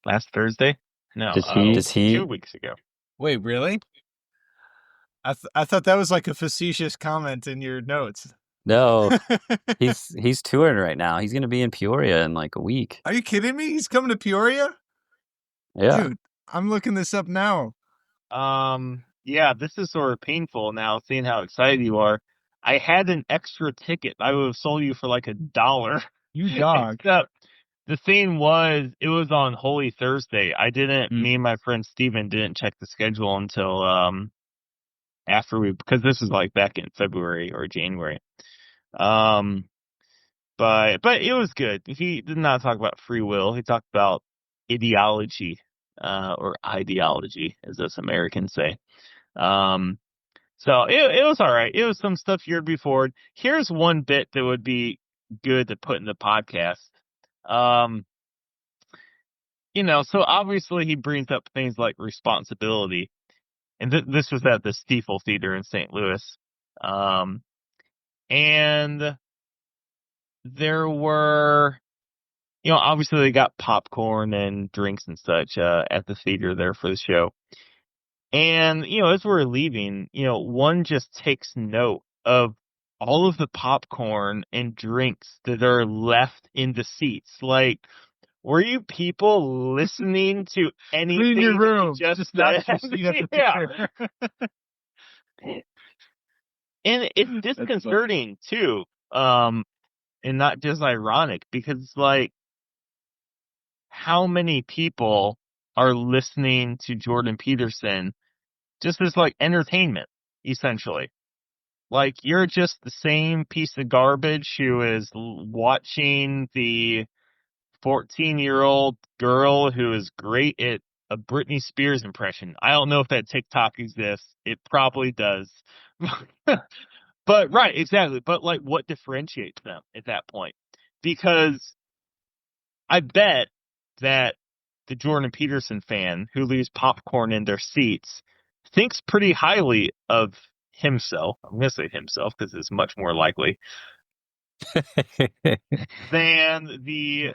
Last Thursday? No, Does he 2 weeks ago. Wait, really? I thought that was like a facetious comment in your notes. No, he's touring right now. He's gonna be in Peoria in like a week. Are you kidding me? He's coming to Peoria? Yeah. Dude, I'm looking this up now. Yeah, this is sort of painful now, seeing how excited you are. I had an extra ticket. I would have sold you for like $1. You dog. Except the thing was, it was on Holy Thursday. Me and my friend Steven didn't check the schedule until after because this was like back in February or January. But it was good. He did not talk about free will. He talked about ideology, or ideology, as us Americans say. So it was all right. It was some stuff you heard before. Here's one bit that would be good to put in the podcast. So obviously he brings up things like responsibility, and this was at the Stiefel Theater in St. Louis. And there were, obviously they got popcorn and drinks and such at the theater there for the show. And, as we're leaving, one just takes note of all of the popcorn and drinks that are left in the seats. Like, were you people listening to anything? Clean your room. Just not said? to see that Yeah. And it's disconcerting too. And not just ironic, because it's like, how many people are listening to Jordan Peterson just as like entertainment, essentially? Like, you're just the same piece of garbage who is watching the 14-year-old girl who is great at a Britney Spears impression. I don't know if that TikTok exists. It probably does. But right, exactly. But like, what differentiates them at that point? Because I bet that the Jordan Peterson fan who leaves popcorn in their seats thinks pretty highly of himself. I'm going to say himself because it's much more likely than the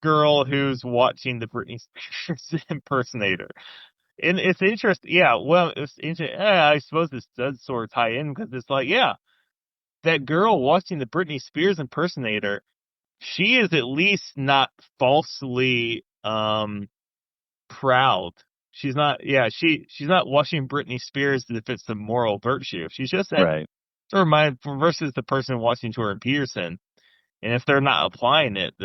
girl who's watching the Britney Spears impersonator. And it's interesting. Yeah, well, it's interesting. I suppose this does sort of tie in, because it's like, yeah, that girl watching the Britney Spears impersonator, she is at least not falsely proud. She's not. Yeah, she's not watching Britney Spears as if it's a moral virtue. She's just Right. versus the person watching Jordan Peterson. And if they're not applying it,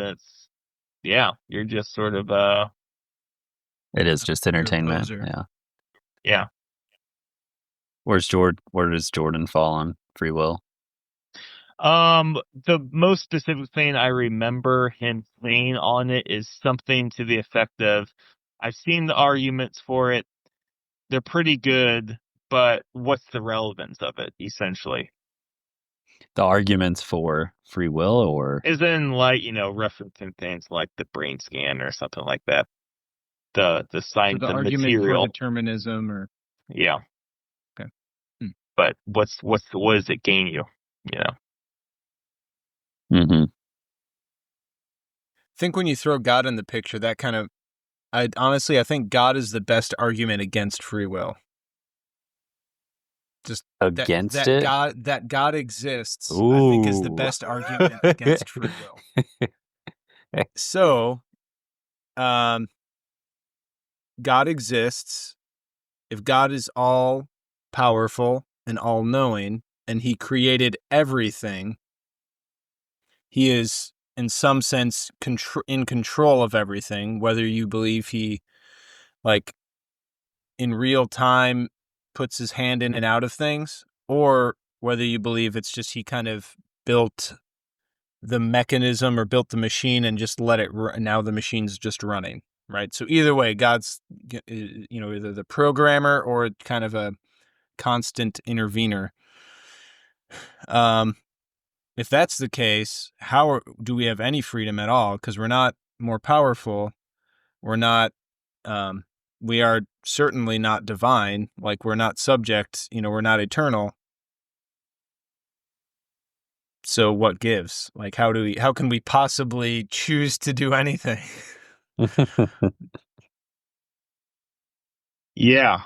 you're just sort of It is just entertainment. poser. Yeah. yeah. Where does Jordan fall on free will? The most specific thing I remember him saying on it is something to the effect of, I've seen the arguments for it. They're pretty good, but what's the relevance of it, essentially? The arguments for free will, or Is in, like, referencing things like the brain scan or something like that. The science, the the argument material. for determinism, or Yeah. Okay. But what does it gain you? Mm-hmm. I think when you throw God in the picture, that kind of, I think God is the best argument against free will. Just Against that it? God exists, I think, is the Ooh. best argument against free will. So, God exists. If God is all powerful and all knowing, and he created everything, he is, in some sense, in control of everything, whether you believe he, like, in real time puts his hand in and out of things, or whether you believe it's just he kind of built the mechanism or built the machine and just let it run. Now the machine's just running, right? So either way, God's, either the programmer or kind of a constant intervener. If that's the case, how do we have any freedom at all? Because we're not more powerful. We're not, we are certainly not divine. Like, we're not subject, we're not eternal. So what gives? Like, how can we possibly choose to do anything? Yeah.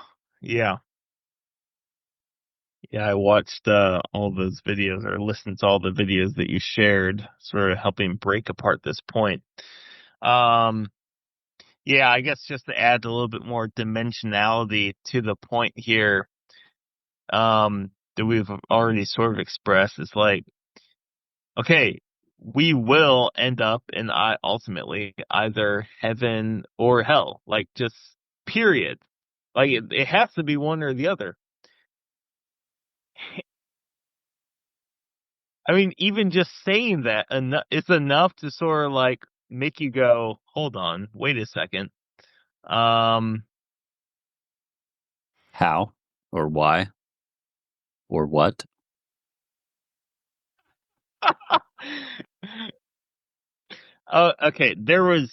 Yeah, I watched all those videos or listened to all the videos that you shared, sort of helping break apart this point. Um, yeah, I guess just to add a little bit more dimensionality to the point here, that we've already sort of expressed, is like, okay, we will end up in ultimately either heaven or hell, like just period. Like it has to be one or the other. I mean, even just saying that it's enough to sort of like make you go, hold on, wait a second. Um, How or why or what? okay, there was,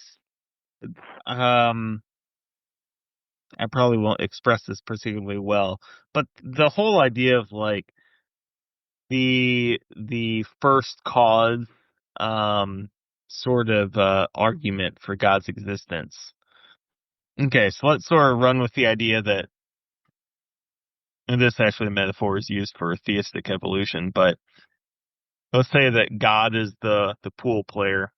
um, I probably won't express this particularly well, but the whole idea of like the first cause, um, sort of argument for God's existence. Okay, so let's sort of run with the idea that, and this actually the metaphor is used for theistic evolution, but let's say that God is the pool player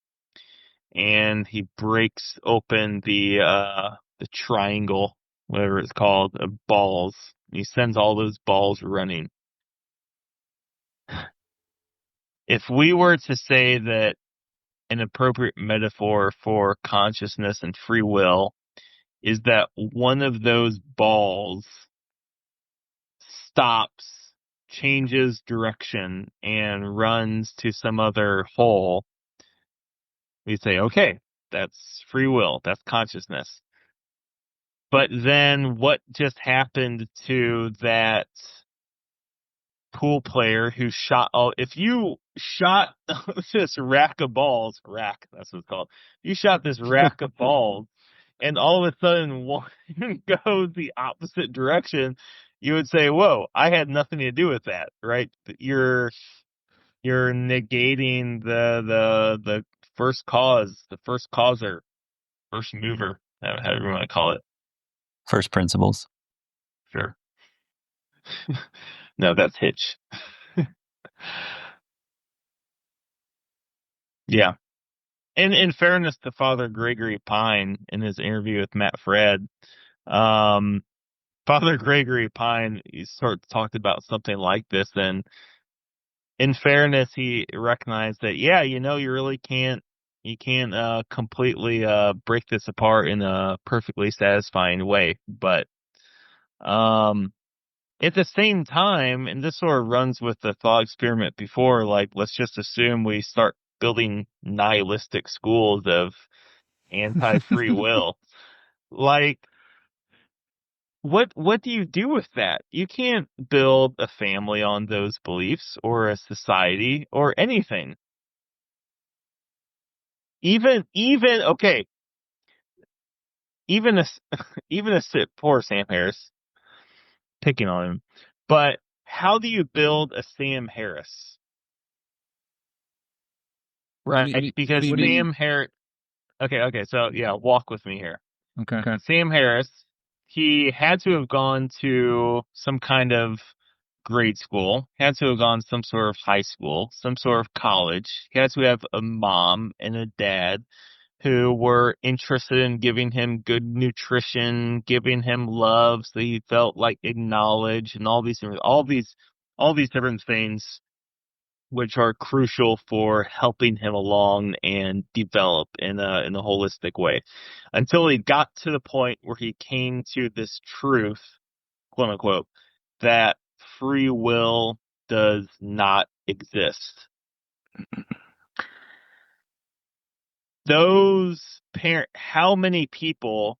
and he breaks open the triangle, whatever it's called, of balls. And he sends all those balls running. If we were to say that an appropriate metaphor for consciousness and free will is that one of those balls stops, changes direction, and runs to some other hole, we say, okay, that's free will, that's consciousness. But then what just happened to that pool player who shot all, if you shot this rack of balls, that's what it's called. You shot this rack of balls and all of a sudden one goes the opposite direction, you would say, whoa, I had nothing to do with that, right? You're negating the first cause, the first causer, first mover, however you want to call it. First principles. Sure. No, that's Hitch. Yeah. And in fairness to Father Gregory Pine in his interview with Matt Fred, um, Father Gregory Pine, he sort of talked about something like this, and in fairness, he recognized that, yeah, you really you can't completely break this apart in a perfectly satisfying way, but um, at the same time, and this sort of runs with the thought experiment before, like let's just assume we start building nihilistic schools of anti-free will. Like, what do you do with that? You can't build a family on those beliefs or a society or anything. Even okay, even a even poor Sam Harris, picking on him, but how do you build a Sam Harris? Right, because what do you- Sam Harris. Okay, so yeah, walk with me here. Okay. Sam Harris, he had to have gone to some kind of grade school, had to have gone to some sort of high school, some sort of college. He had to have a mom and a dad who were interested in giving him good nutrition, giving him love, so he felt like acknowledged, and all these different things which are crucial for helping him along and develop in a holistic way. Until he got to the point where he came to this truth, quote unquote, that free will does not exist. How many people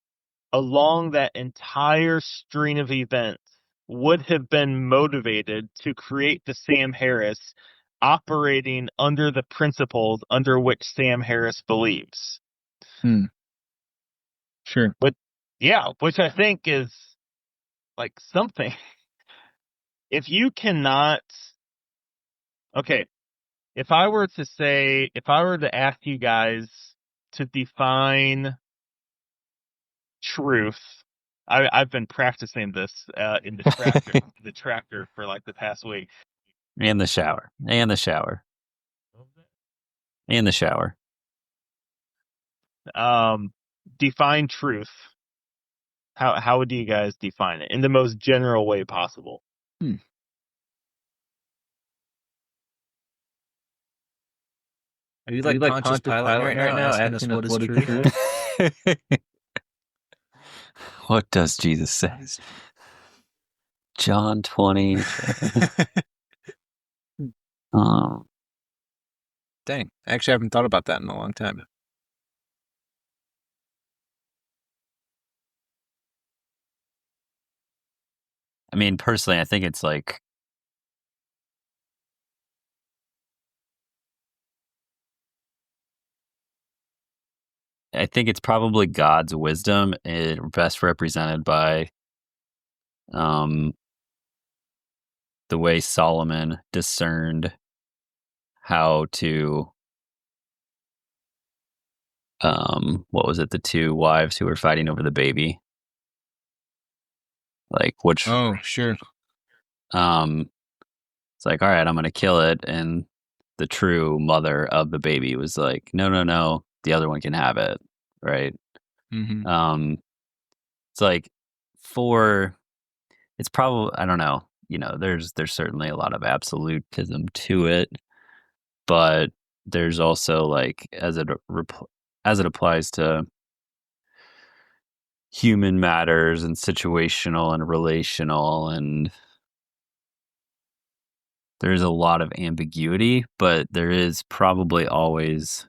along that entire string of events would have been motivated to create the Sam Harris operating under the principles under which Sam Harris believes? Sure. But yeah, which I think is like something. If you cannot, okay, if I were to ask you guys to define truth I've been practicing this in the tractor for like the past week. And the shower. And the shower. And the shower. Define truth. How do you guys define it in the most general way possible? Are you like Pontius Pilate right now asking us what is truth? What does Jesus say? John 20. Dang. Actually, I haven't thought about that in a long time. I mean, personally, I think it's like I think it's probably God's wisdom, best represented by the way Solomon discerned how to what was it, the two wives who were fighting over the baby? Like which Oh, sure. It's like, all right, I'm gonna kill it, and the true mother of the baby was like, no, the other one can have it, right? Mm-hmm. It's like it's probably, I don't know, there's certainly a lot of absolutism to it, but there's also like as it applies to human matters and situational and relational, and there's a lot of ambiguity, but there is probably always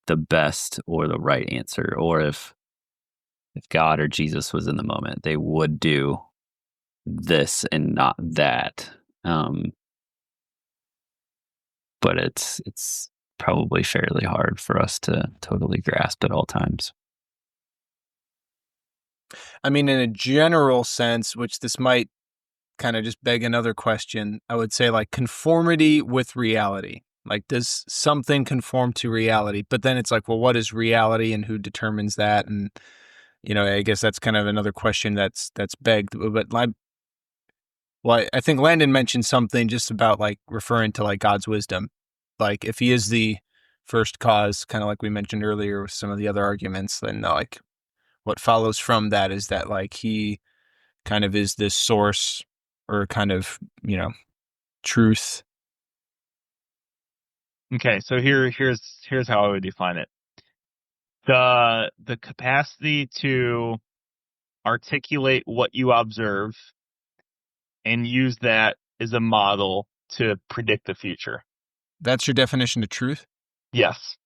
the best or the right answer. Or if God or Jesus was in the moment, they would do this and not that. But it's probably fairly hard for us to totally grasp at all times. I mean, in a general sense, which this might kind of just beg another question, I would say like conformity with reality. Like, does something conform to reality? But then it's like, well, what is reality and who determines that? And, I guess that's kind of another question that's begged. But I think Landon mentioned something just about like referring to like God's wisdom. Like if he is the first cause, kind of like we mentioned earlier with some of the other arguments, then like what follows from that is that like he kind of is this source or kind of, truth. Okay, so here's how I would define it. The capacity to articulate what you observe and use that as a model to predict the future. That's your definition of truth? Yes.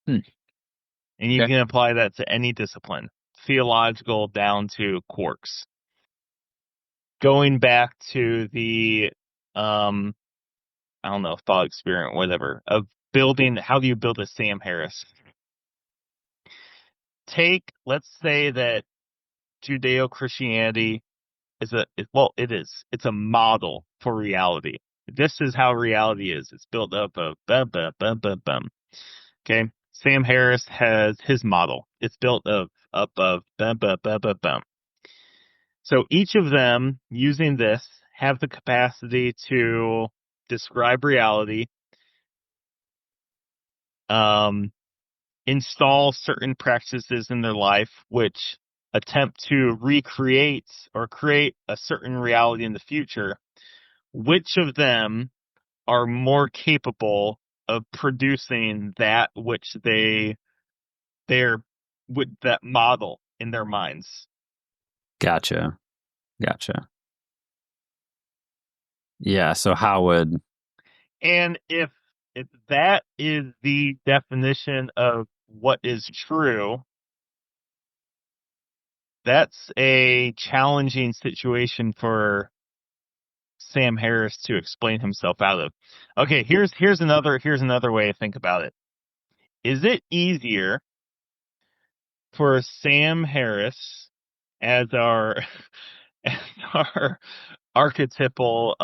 And you can apply that to any discipline, theological down to quarks. Going back to the, I don't know, thought experiment, whatever, of building, how do you build a Sam Harris? Let's say that Judeo-Christianity it's a model for reality. This is how reality is. It's built up of bum, bum, bum, bum, bum. Okay. Sam Harris has his model. It's built up of bum, bum, bum, bum, bum. So each of them using this have the capacity to describe reality, install certain practices in their life which attempt to recreate or create a certain reality in the future. Which of them are more capable of producing that which they're with that model in their minds? Gotcha. Yeah, so how would... And if that is the definition of what is true, that's a challenging situation for Sam Harris to explain himself out of. Okay, here's another way to think about it. Is it easier for Sam Harris as our as our archetypal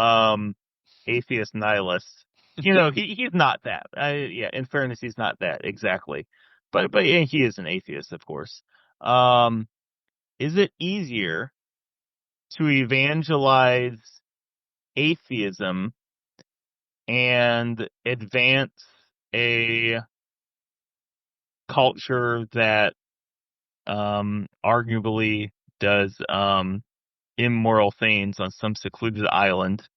atheist nihilist? He's not that. In fairness, he's not that exactly. But he is an atheist, of course. is it easier to evangelize atheism and advance a culture that arguably does immoral things on some secluded island?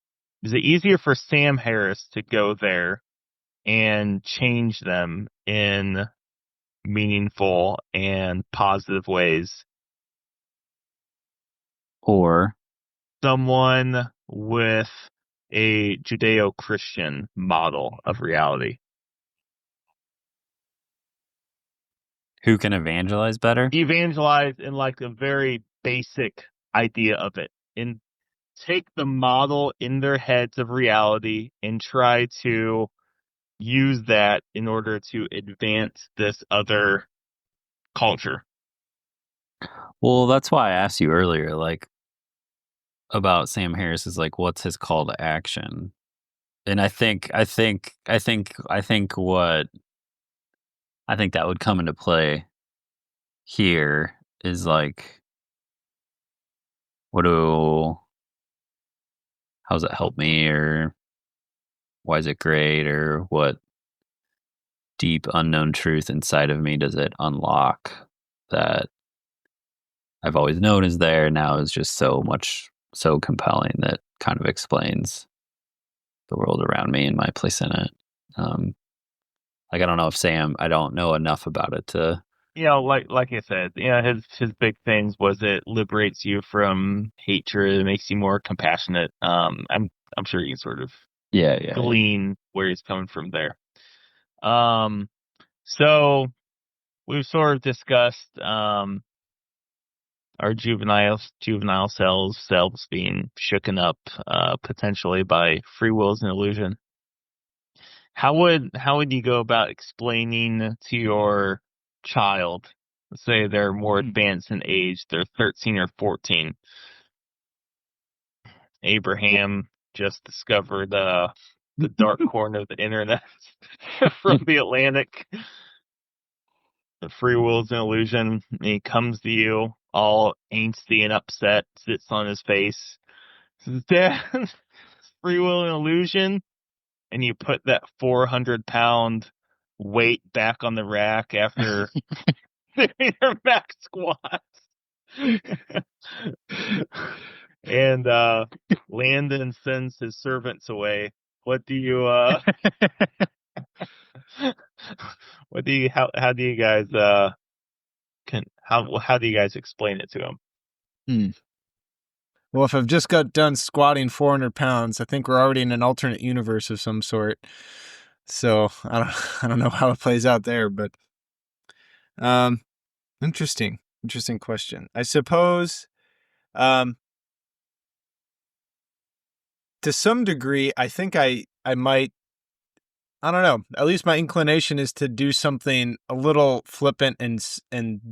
Is it easier for Sam Harris to go there and change them in meaningful and positive ways? Or Someone with a Judeo-Christian model of reality. who can evangelize better? Evangelize in like a very basic idea of it, and take the model in their heads of reality and try to use that in order to advance this other culture. Well, that's why I asked you earlier, like, about Sam Harris is like, what's his call to action? And I think that would come into play here is like, how does it help me, or why is it great, or what deep unknown truth inside of me does it unlock that I've always known is there, now is just so compelling that kind of explains the world around me and my place in it. Like, I don't know if I don't know enough about it to. Like I said, his big things was it liberates you from hatred, it makes you more compassionate. I'm sure you can sort of glean where he's coming from there. So we've sort of discussed our juvenile selves being shooken up potentially by free will as an illusion. How would you go about explaining to your child, let's say they're more advanced in age, they're 13 or 14, Abraham just discovered the dark corner of the internet from the Atlantic. The free will is an illusion. And he comes to you all angsty and upset, sits on his face, says, "Dad, free will an illusion?" And you put that 400-pound weight back on the rack after doing your back squats. And Landon sends his servants away. How do you guys how do you guys explain it to him? Well, if I've just got done squatting 400 pounds, I think we're already in an alternate universe of some sort. So I don't know how it plays out there, but interesting question. I suppose to some degree, I think I might, I don't know, at least my inclination is to do something a little flippant and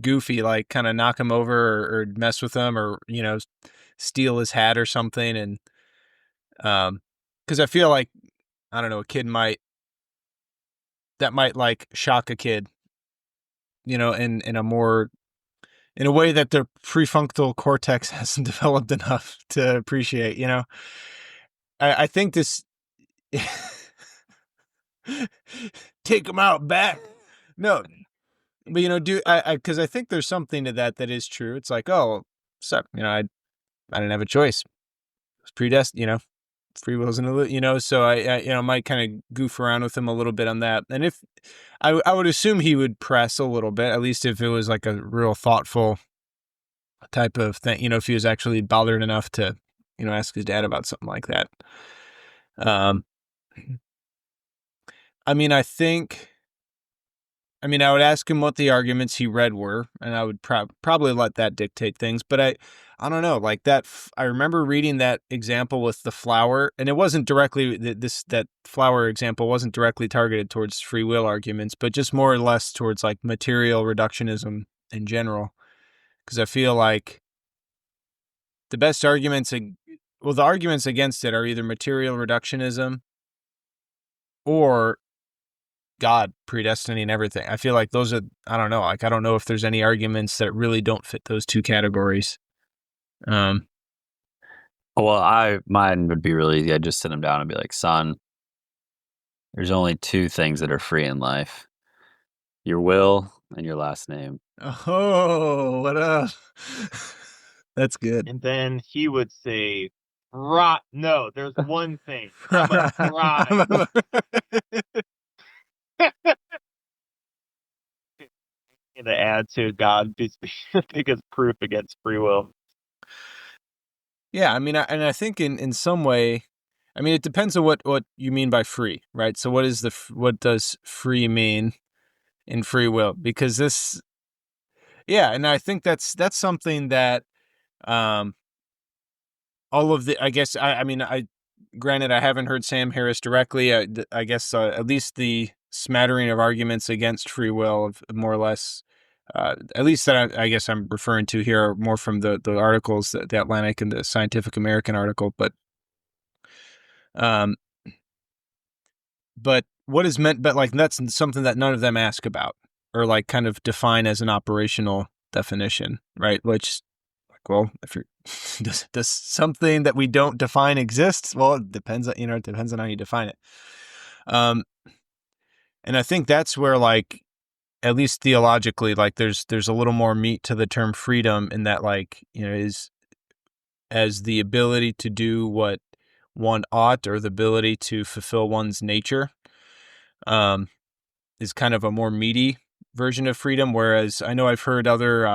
goofy, like kind of knock him over or mess with him, or, steal his hat or something. And, cause I feel like, I don't know, that might like shock a kid, in a way that their prefrontal cortex hasn't developed enough to appreciate, I think this, take him out back. No, but because I think there's something to that is true. It's like, oh, suck, I didn't have a choice. It was predestined, free will's in a, so I might kind of goof around with him a little bit on that. And if I would assume he would press a little bit, at least if it was like a real thoughtful type of thing, if he was actually bothered enough to, ask his dad about something like that. I would ask him what the arguments he read were, and I would probably let that dictate things. But I don't know, like that. I remember reading that example with the flower, and it wasn't directly that flower example wasn't directly targeted towards free will arguments, but just more or less towards like material reductionism in general. Because I feel like the best arguments, the arguments against it are either material reductionism or God predestining everything. I feel like those are, I don't know, like I don't know if there's any arguments that really don't fit those two categories. Well, mine would be really easy. I'd just sit him down and be like, son, there's only two things that are free in life: your will and your last name. Oh, what up? That's good. And then he would say, "Right, no, there's one thing. I'm a bride." To add to God being the biggest proof against free will. Yeah, I mean, I think in some way, I mean, it depends on what you mean by free, right? So what does free mean in free will? Because this, yeah, and I think that's something that, all of the, I guess, I mean, granted, I haven't heard Sam Harris directly. I guess at least the smattering of arguments against free will, more or less, at least that I guess I'm referring to here, are more from the articles, the Atlantic and the Scientific American article, um, but what is meant, but like that's something that none of them ask about or like kind of define as an operational definition, right? Which, like, well, if you're does something that we don't define exist? Well, it depends on, it depends on how you define it. And I think that's where, like, at least theologically, like there's a little more meat to the term freedom in that, like, is as the ability to do what one ought, or the ability to fulfill one's nature, is kind of a more meaty version of freedom. Whereas I know I've heard other,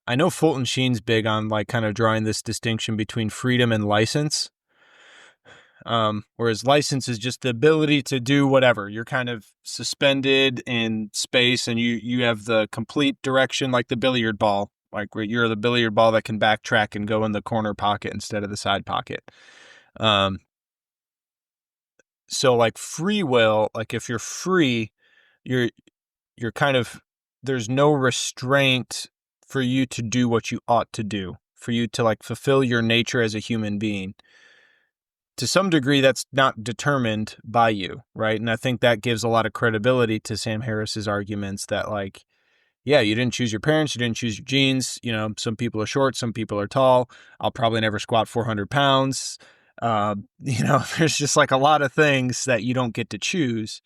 I know Fulton Sheen's big on like kind of drawing this distinction between freedom and license. Whereas license is just the ability to do whatever. You're kind of suspended in space and you have the complete direction, like the billiard ball, like where you're the billiard ball that can backtrack and go in the corner pocket instead of the side pocket. So like free will, like if you're free, you're kind of, there's no restraint for you to do what you ought to do, for you to like fulfill your nature as a human being. To some degree, that's not determined by you, right? And I think that gives a lot of credibility to Sam Harris's arguments that, like, yeah, you didn't choose your parents, you didn't choose your genes. Some people are short, some people are tall. I'll probably never squat 400 pounds. There's just like a lot of things that you don't get to choose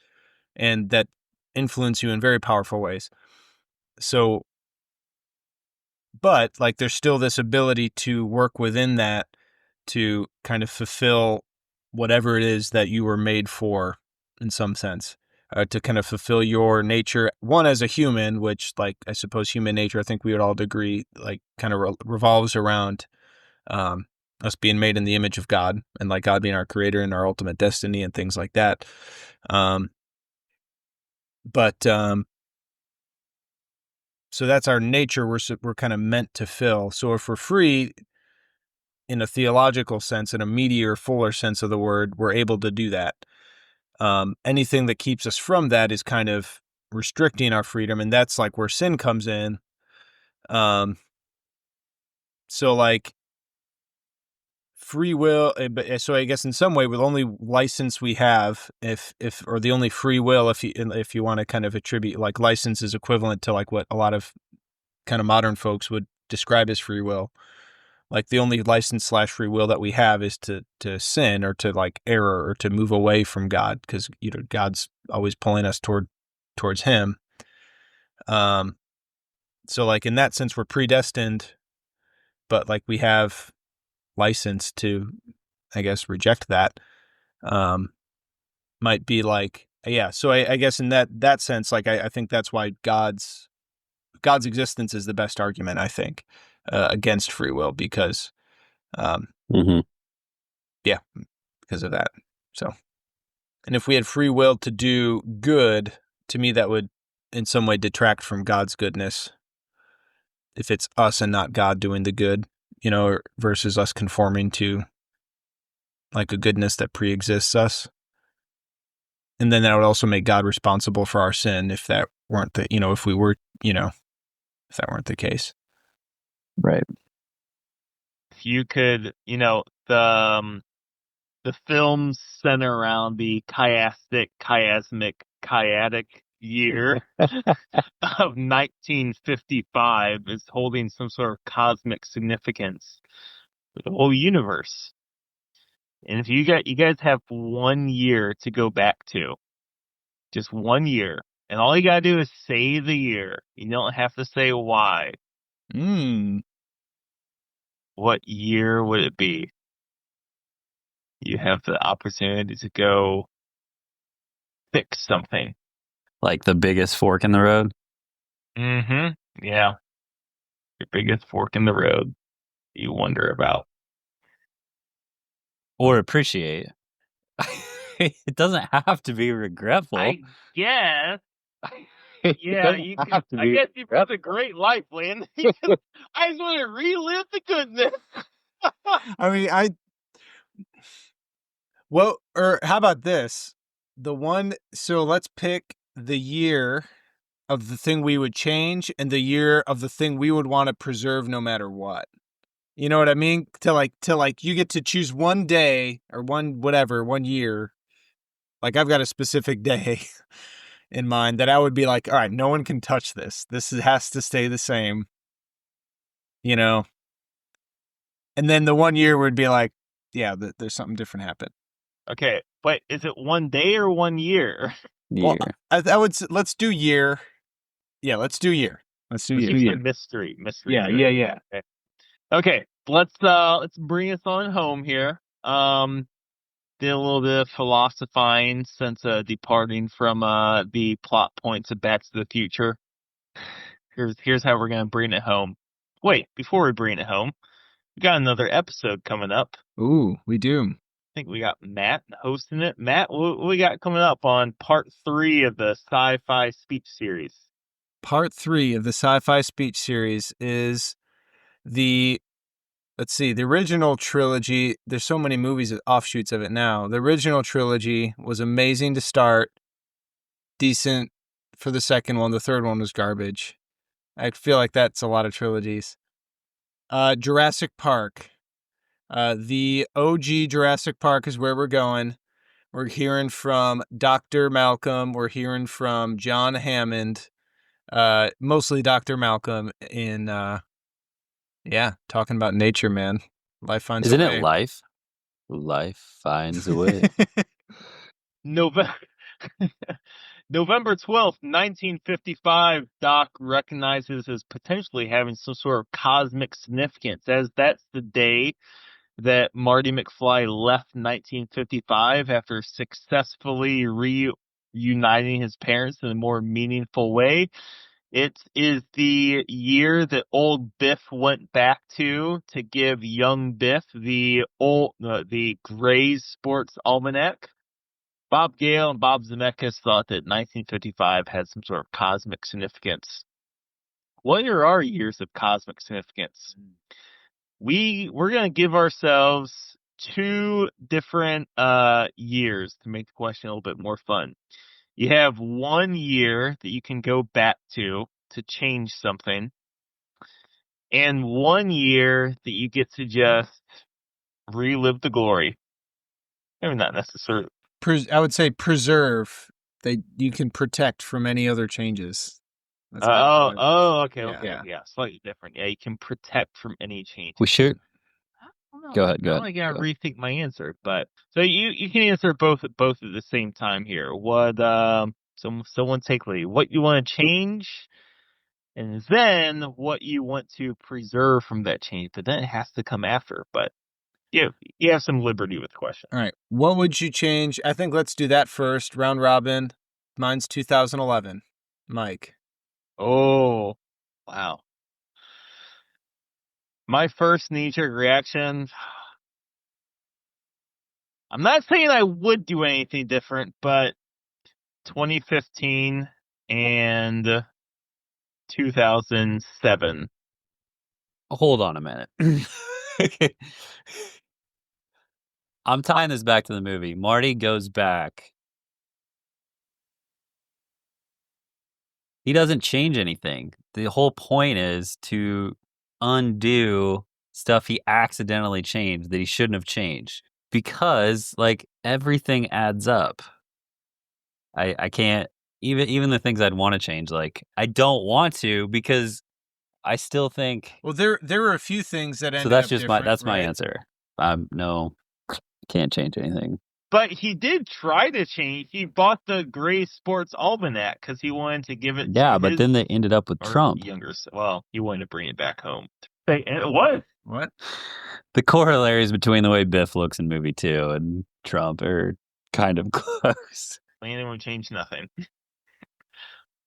and that influence you in very powerful ways. So, but like there's still this ability to work within that to kind of fulfill whatever it is that you were made for, in some sense, to kind of fulfill your nature, one, as a human, which, like, I suppose human nature, I think we would all agree, like, kind of revolves around us being made in the image of God, and like God being our creator and our ultimate destiny and things like that. So that's our nature. We're kind of meant to fill. So if we're free, in a theological sense, in a meatier, fuller sense of the word, we're able to do that. Anything that keeps us from that is kind of restricting our freedom, and that's like where sin comes in. So like free will, so I guess in some way, with the only license we have, or the only free will, if you want to kind of attribute, like, license is equivalent to like what a lot of kind of modern folks would describe as free will. Like the only license / free will that we have is to sin, or to like error, or to move away from God, because God's always pulling us towards Him. So like in that sense, we're predestined, but like we have license to, I guess, reject that. Might be like, yeah. So I guess in that sense, like I think that's why God's existence is the best argument, I think, against free will, because, yeah, because of that. So, and if we had free will to do good, to me, that would in some way detract from God's goodness. If it's us and not God doing the good, versus us conforming to like a goodness that pre-exists us. And then that would also make God responsible for our sin if that weren't the, if we were, if that weren't the case. Right. You could, the films center around the chiasmic year of 1955 is holding some sort of cosmic significance for the whole universe. And if you guys have 1 year to go back to, just 1 year, and all you gotta do is say the year. You don't have to say why. What year would it be? You have the opportunity to go fix something. Like the biggest fork in the road? Mm-hmm. Yeah. Your biggest fork in the road you wonder about. Or appreciate. It doesn't have to be regretful. I guess. Yeah, you can, I guess you've got a great life, Landon. I just want to relive the goodness. I mean, or how about this? So let's pick the year of the thing we would change and the year of the thing we would want to preserve no matter what. You know what I mean? To like you get to choose one day or one year. Like I've got a specific day in mind that I would be like, all right, no one can touch this. This has to stay the same. You know? And then the 1 year would be like, yeah, there's something different happen. Okay, but is it 1 day or 1 year? Year. Well, I would say, let's do year. Yeah, let's do year. Let's do year. Mystery. Yeah. Okay, let's bring us on home here. Did a little bit of philosophizing since departing from the plot points of Back to the Future. Here's how we're gonna bring it home. Wait, before we bring it home, we got another episode coming up. Ooh, we do. I think we got Matt hosting it. Matt, what we got coming up on part 3 of the Sci-Fi speech series? Part 3 of the Sci-Fi speech series is the original trilogy. There's so many movies, offshoots of it now. The original trilogy was amazing to start, decent for the second one. The third one was garbage. I feel like that's a lot of trilogies. Jurassic Park. The OG Jurassic Park is where we're going. We're hearing from Dr. Malcolm. We're hearing from John Hammond. Mostly Dr. Malcolm in, talking about nature, man. Life finds a way. Isn't it life? Life finds a way. November 12th, 1955, Doc recognizes as potentially having some sort of cosmic significance, as that's the day that Marty McFly left 1955 after successfully reuniting his parents in a more meaningful way. It is the year that old Biff went back to give young Biff the Gray's Sports Almanac. Bob Gale and Bob Zemeckis thought that 1955 had some sort of cosmic significance. What are our years of cosmic significance? We're going to give ourselves 2 different years to make the question a little bit more fun. You have 1 year that you can go back to change something, and 1 year that you get to just relive the glory. Maybe not necessarily. I would say preserve. You can protect from any other changes. Okay. Yeah, slightly different. Yeah, you can protect from any change. We should. Go ahead. I gotta rethink my answer, but so you can answer both at the same time here. What someone take lead. What you want to change, and then what you want to preserve from that change. But then it has to come after. But you have some liberty with the question. All right. What would you change? I think let's do that first. Round robin. Mine's 2011. Mike. Oh, wow. My first knee-jerk reaction, I'm not saying I would do anything different, but 2015 and 2007. Hold on a minute. Okay. I'm tying this back to the movie. Marty goes back. He doesn't change anything. The whole point is to undo stuff he accidentally changed that he shouldn't have changed. because like everything adds up. I can't even the things I'd want to change. Like I don't want to because I still think. Well, there were a few things that So ended that's up just different, my right? answer. No, can't change anything. But he did try to change. He bought the Gray Sports Almanac because he wanted to give it Yeah, to but his then they ended up with Trump. younger. Well, he wanted to bring it back home. What? What? The corollaries between the way Biff looks in movie 2 and Trump are kind of close. Anyone change nothing.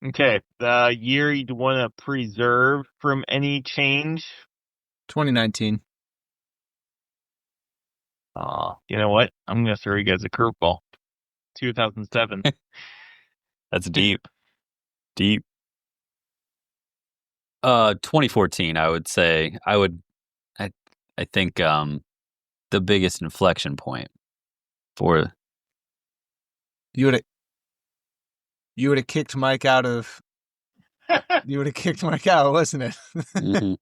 Okay, the year you'd want to preserve from any change. 2019. You know what? I'm gonna throw you guys a curveball. 2007. That's deep. Deep. 2014, I would say. I think the biggest inflection point for You would have kicked Mike out of. You would have kicked Mike out, wasn't it? Mhm.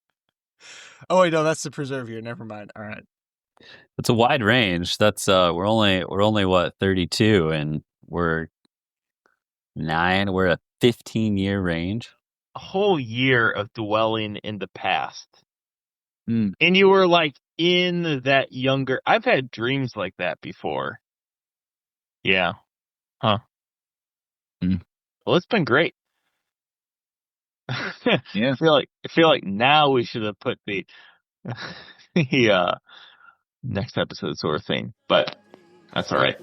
Oh wait, no, that's the preserve year. Never mind. All right. It's a wide range. That's we're only what 32 and we're a 15-year range. A whole year of dwelling in the past. Mm. And you were like in that younger. I've had dreams like that before. Yeah. Huh. Well, it's been great. Yeah. I feel like now we should have put the the next episode sort of thing, but that's all right.